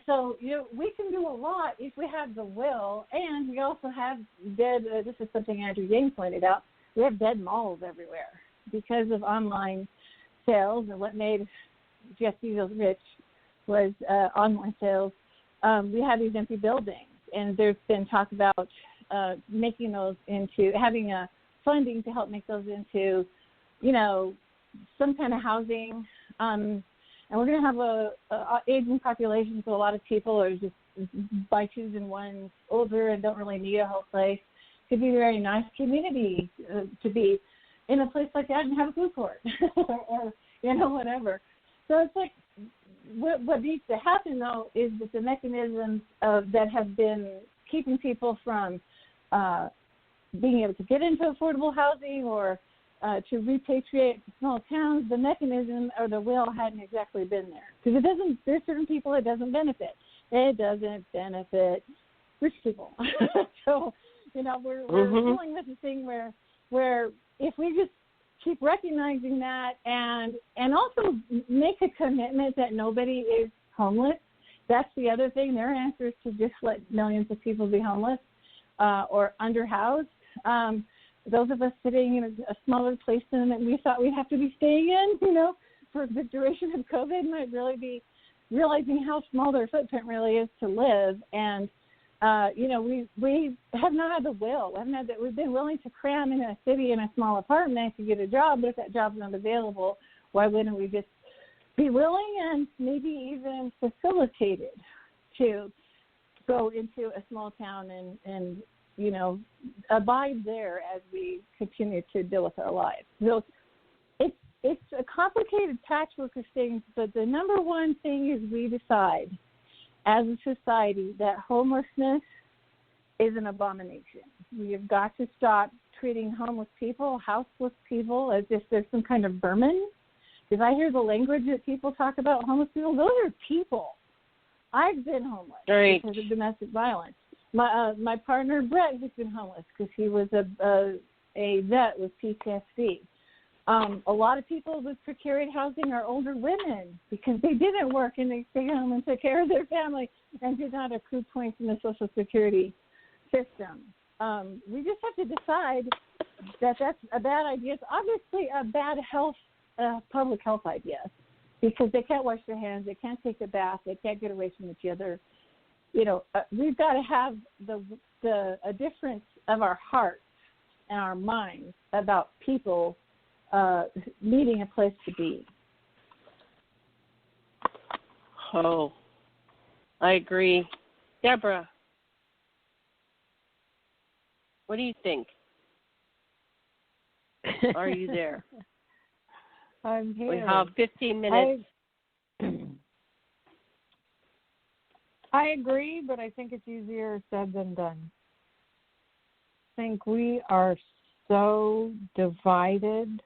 So we can do a lot if we have the will, and we also have dead. This is something Andrew Yang pointed out. We have dead malls everywhere because of online sales, and what made Jeff Bezos rich was online sales. We have these empty buildings, and there's been talk about making those into having a funding to help make those into, some kind of housing. And we're going to have a aging population, so a lot of people are just by twos and ones older and don't really need a whole place. Could be a very nice community to be in a place like that and have a food court or whatever. So it's like what needs to happen, though, is that the mechanisms that have been keeping people from being able to get into affordable housing or to repatriate to small towns, the mechanism or the will hadn't exactly been there. Because there's certain people it doesn't benefit. It doesn't benefit rich people. So, we're dealing with a thing where if we just keep recognizing that and also make a commitment that nobody is homeless. That's the other thing. Their answer is to just let millions of people be homeless or underhoused. Those of us sitting in a smaller place than we thought we'd have to be staying in, for the duration of COVID might really be realizing how small their footprint really is to live. And, we have not had the will. We've been willing to cram in a city in a small apartment to get a job, but if that job's not available, why wouldn't we just be willing and maybe even facilitated to go into a small town and abide there as we continue to deal with our lives. So it's a complicated patchwork of things, but the number one thing is we decide as a society that homelessness is an abomination. We have got to stop treating homeless people, houseless people, as if there's some kind of vermin. Because I hear the language that people talk about homeless people, those are people. I've been homeless because of domestic violence. My partner, Brett, has been homeless because he was a vet with PTSD. A lot of people with precarious housing are older women because they didn't work and they stayed home and took care of their family and did not accrue points in the Social Security system. We just have to decide that that's a bad idea. It's obviously a bad public health idea because they can't wash their hands, they can't take a bath, they can't get away from each other. We've got to have a difference of our hearts and our minds about people needing a place to be. Oh, I agree. Deborah, what do you think? Are you there? I'm here. We have 15 minutes. I agree, but I think it's easier said than done. I think we are so divided,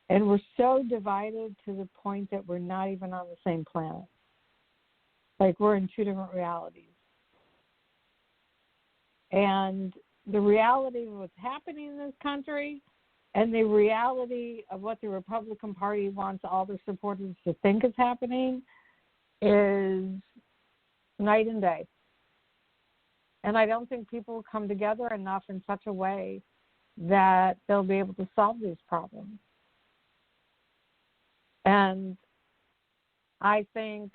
and we're so divided to the point that we're not even on the same planet. Like we're in two different realities. And the reality of what's happening in this country and the reality of what the Republican Party wants all their supporters to think is happening is night and day. And I don't think people come together enough in such a way that they'll be able to solve these problems. And I think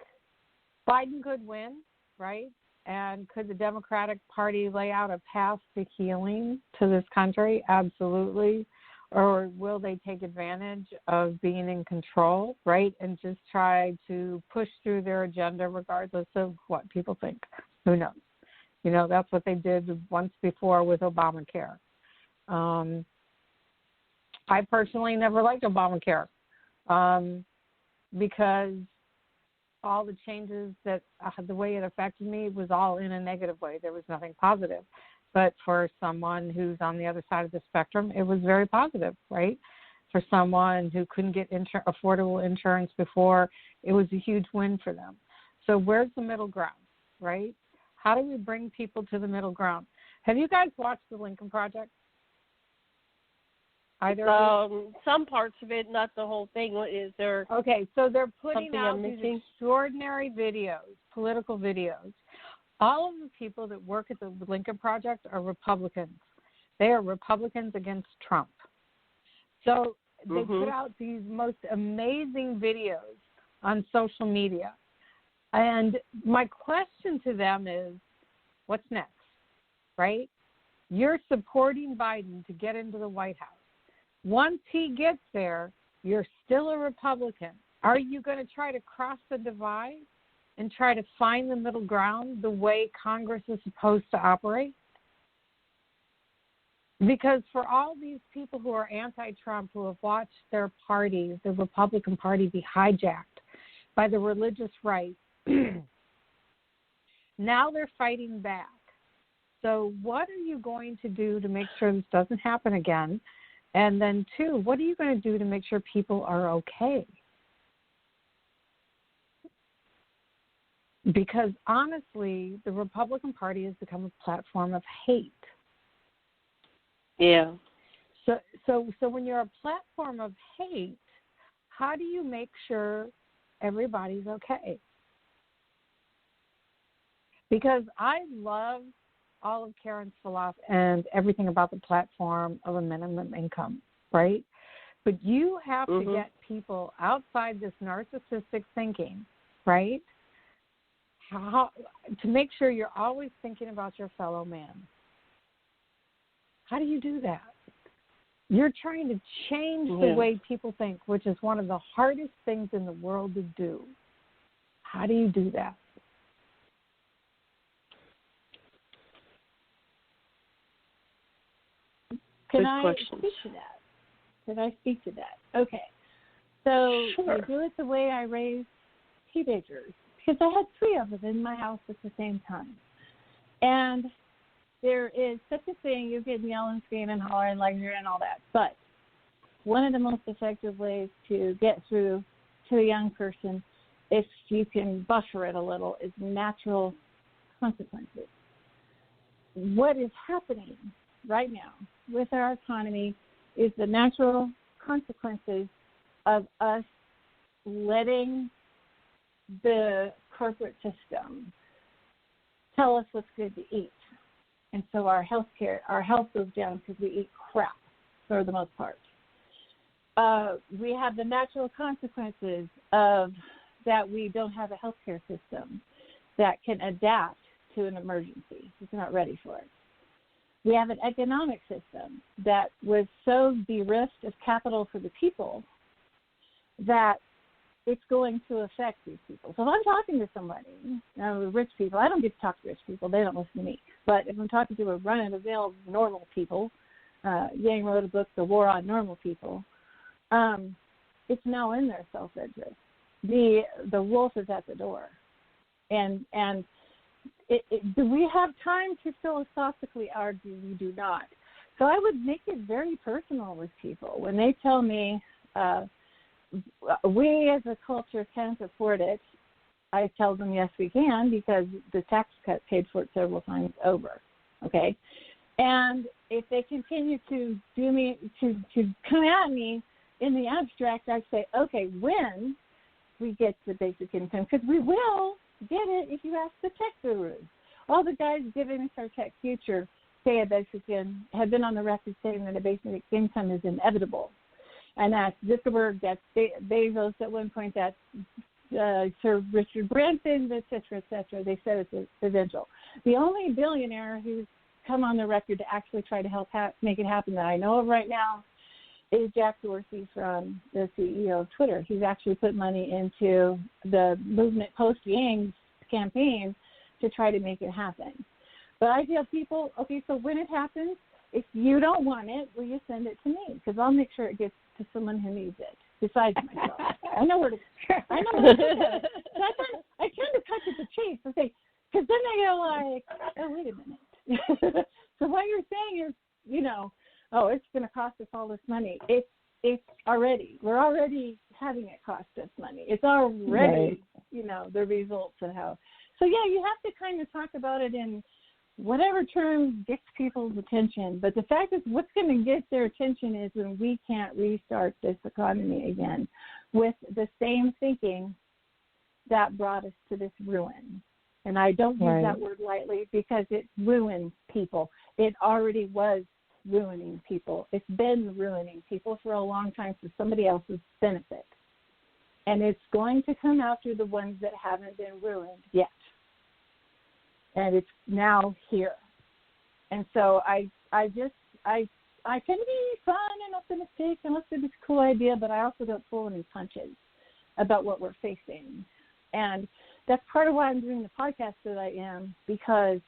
Biden could win, right? And could the Democratic Party lay out a path to healing to this country? Absolutely. Or will they take advantage of being in control, right, and just try to push through their agenda regardless of what people think? Who knows? You know, that's what they did once before with Obamacare. I personally never liked Obamacare because all the changes that the way it affected me was all in a negative way. There was nothing positive. But for someone who's on the other side of the spectrum, it was very positive, right? For someone who couldn't get affordable insurance before, it was a huge win for them. So where's the middle ground, right? How do we bring people to the middle ground? Have you guys watched The Lincoln Project? Either some parts of it, not the whole thing. Is there? Okay, so they're putting out I'm these missing? extraordinary videos, political videos. All of the people that work at the Lincoln Project are Republicans. They are Republicans against Trump. So they put out these most amazing videos on social media. And my question to them is, what's next, right? You're supporting Biden to get into the White House. Once he gets there, you're still a Republican. Are you going to try to cross the divide and try to find the middle ground the way Congress is supposed to operate? Because for all these people who are anti-Trump, who have watched their party, the Republican Party, be hijacked by the religious right, now they're fighting back. So what are you going to do to make sure this doesn't happen again? And then, two, what are you going to do to make sure people are okay? Because honestly, the Republican Party has become a platform of hate. Yeah. So when you're a platform of hate, how do you make sure everybody's okay? Because I love all of Karen's philosophy and everything about the platform of a minimum income, right? But you have to get people outside this narcissistic thinking, right? To make sure you're always thinking about your fellow man. How do you do that? You're trying to change the way people think, which is one of the hardest things in the world to do. How do you do that? Can I speak to that? Can I speak to that? Okay. So sure. I do it the way I raise teenagers, because I had 3 of them in my house at the same time. And there is such a thing, you can yell and scream and holler and lecture and all that, but one of the most effective ways to get through to a young person, if you can buffer it a little, is natural consequences. What is happening right now with our economy is the natural consequences of us letting the corporate system tell us what's good to eat. And so our health goes down because we eat crap for the most part. We have the natural consequences of that we don't have a healthcare system that can adapt to an emergency. It's not ready for it. We have an economic system that was so bereft of capital for the people that it's going to affect these people. So if I'm talking to somebody, rich people, I don't get to talk to rich people. They don't listen to me. But if I'm talking to a run-of-the-mill normal people, Yang wrote a book, The War on Normal People, it's now in their self-interest. The wolf is at the door. And do we have time to philosophically argue? We do not. So I would make it very personal with people. When they tell me we as a culture can't afford it, I tell them, yes, we can, because the tax cut paid for it several times over, okay? And if they continue to come at me in the abstract, I say, okay, when we get the basic income, because we will get it if you ask the tech gurus. All the guys giving us our tech future say a basic income, have been on the record saying that a basic income is inevitable. And that's Zuckerberg, that's Bezos at one point, that's Sir Richard Branson, et cetera. They said it's essential. The only billionaire who's come on the record to actually try to help make it happen that I know of right now is Jack Dorsey, from the CEO of Twitter. He's actually put money into the movement post-Yang's campaign to try to make it happen. But I tell people, okay, so when it happens, if you don't want it, will you send it to me? Because I'll make sure it gets to someone who needs it, besides myself. I know where to put it. So I tend to cut to the chase. I say, because then they go like, oh, wait a minute. So what you're saying is, oh, it's going to cost us all this money. It's already, we're already having it cost us money. It's already, the results of how. So, yeah, you have to kind of talk about it in whatever term gets people's attention. But the fact is, what's going to get their attention is when we can't restart this economy again with the same thinking that brought us to this ruin. And I don't use that word lightly, because it ruins people. It already was ruining people. It's been ruining people for a long time for somebody else's benefit. And it's going to come after the ones that haven't been ruined yet. And it's now here. And so I tend to be fun and optimistic and look at this cool idea, but I also don't pull any punches about what we're facing. And that's part of why I'm doing the podcast that I am, because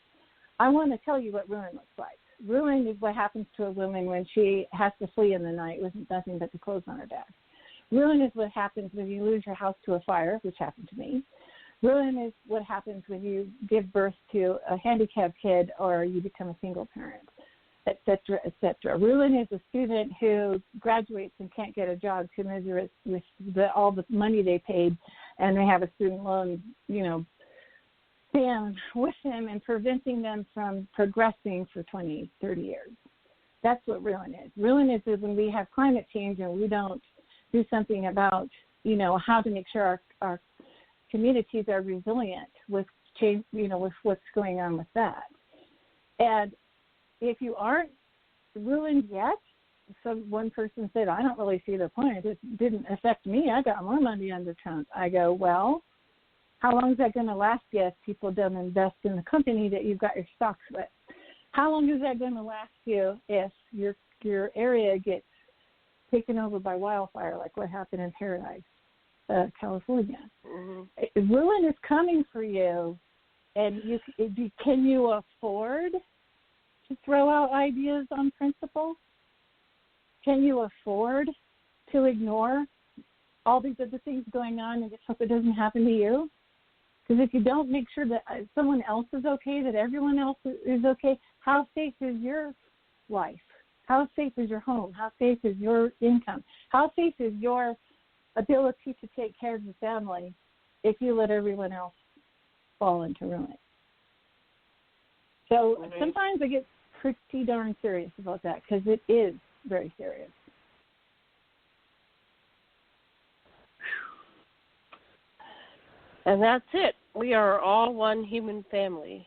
I want to tell you what ruin looks like. Ruin is what happens to a woman when she has to flee in the night with nothing but the clothes on her back. Ruin is what happens when you lose your house to a fire, which happened to me. Ruin is what happens when you give birth to a handicapped kid or you become a single parent, et cetera, et cetera. Ruin is a student who graduates and can't get a job commensurate with all the money they paid, and they have a student loan, stand with them and preventing them from progressing for 20, 30 years. That's what ruin is. Ruin is when we have climate change and we don't do something about, how to make sure our communities are resilient with change, with what's going on with that. And if you aren't ruined yet, one person said, I don't really see the point. It didn't affect me. I got more money under Trump. I go, well, how long is that going to last you if people don't invest in the company that you've got your stocks with? How long is that going to last you if your area gets taken over by wildfire, like what happened in Paradise, California? Mm-hmm. Ruin is coming for you, and can you afford to throw out ideas on principle? Can you afford to ignore all these other things going on and just hope it doesn't happen to you? Because if you don't make sure that someone else is okay, that everyone else is okay, how safe is your life? How safe is your home? How safe is your income? How safe is your ability to take care of your family if you let everyone else fall into ruin? So sometimes I get pretty darn serious about that, because it is very serious. And that's it. We are all one human family,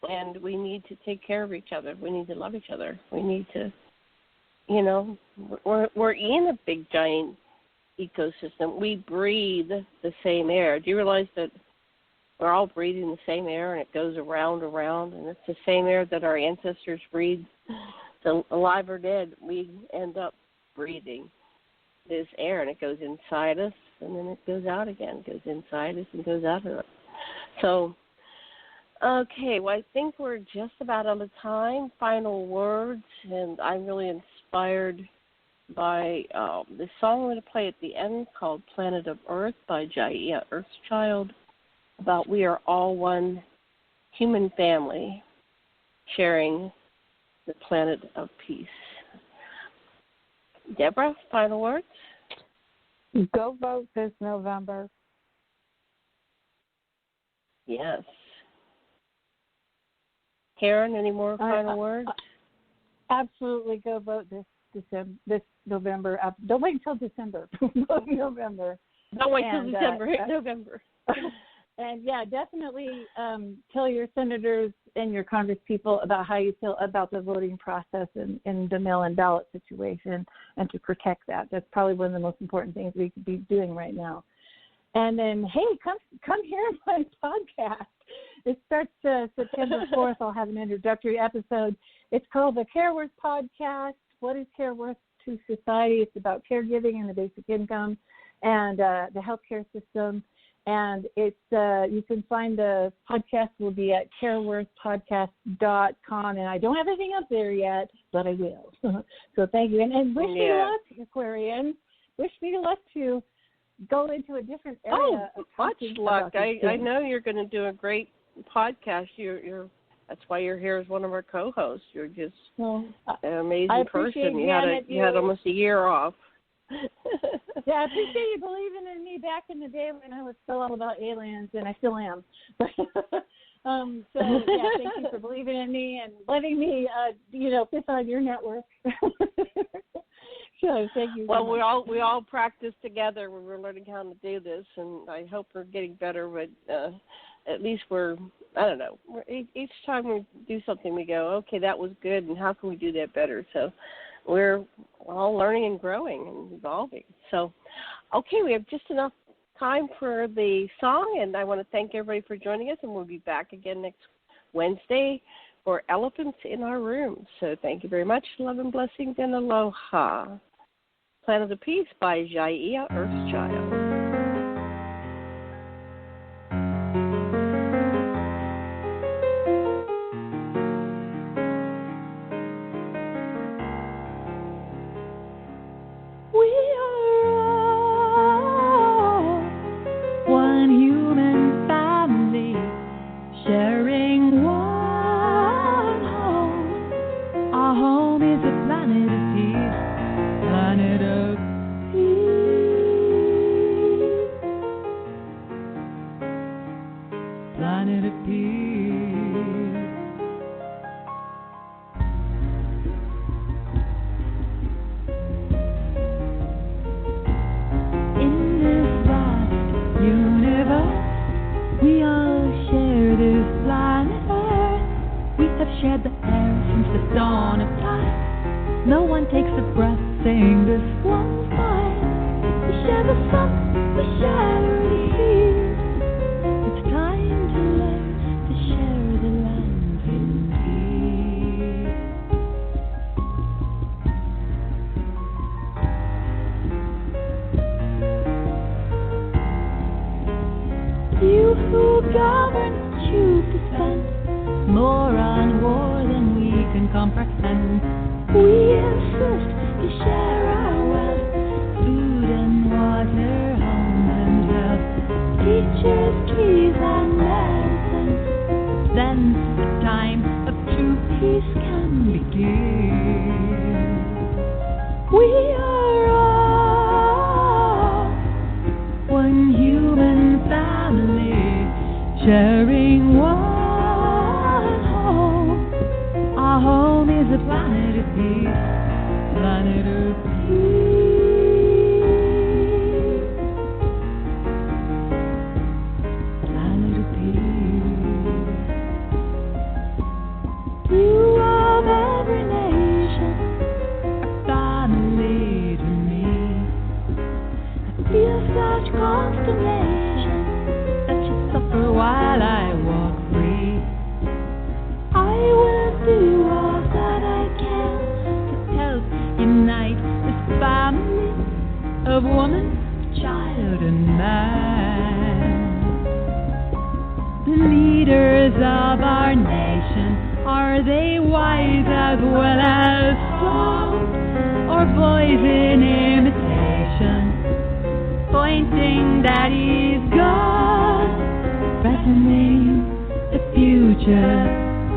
and we need to take care of each other. We need to love each other. We need to, we're in a big, giant ecosystem. We breathe the same air. Do you realize that we're all breathing the same air, and it goes around, and it's the same air that our ancestors breathed? So alive or dead, we end up breathing this air, and it goes inside us, and then it goes out again. It goes inside us and goes out of us. So, okay, well, I think we're just about out of time. Final words, and I'm really inspired by this song I'm going to play at the end called Planet of Earth by Jaya Earthchild, about we are all one human family sharing the planet of peace. Debra, final words? Go vote this November. Yes. Karen, any more final words? Absolutely, go vote this November. Don't wait until December. Vote in November. Don't wait until December. November. And yeah, definitely tell your senators and your congresspeople about how you feel about the voting process in the mail-in ballot situation, and to protect that. That's probably one of the most important things we could be doing right now. And then, hey, come hear my podcast. It starts September 4th. I'll have an introductory episode. It's called the Care Worth Podcast. What is care worth to society? It's about caregiving and the basic income and the healthcare system. And it's you can find the podcast will be at careworthpodcast.com. And I don't have anything up there yet, but I will. So thank you. And wish me luck, Aquarians. Wish me luck to go into a different area. Oh, much luck. I know you're going to do a great podcast. You're that's why you're here as one of our co-hosts. You're just an amazing person. You had almost a year off. Yeah, I appreciate you believing in me back in the day when I was still all about aliens, and I still am. So yeah, thank you for believing in me and letting me, piss on your network. So thank you. Well, we all practice together when we're learning how to do this, and I hope we're getting better. But at least I don't know. Each time we do something, we go, okay, that was good, and how can we do that better? So we're all learning and growing and evolving. So, okay, we have just enough time for the song, and I want to thank everybody for joining us, and we'll be back again next Wednesday for Elephants in Our Rooms. So thank you very much. Love and blessings and aloha. Plan of the Peace by Jaiya Earthchild.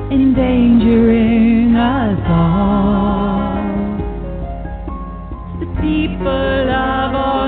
Endangering us all. The people of all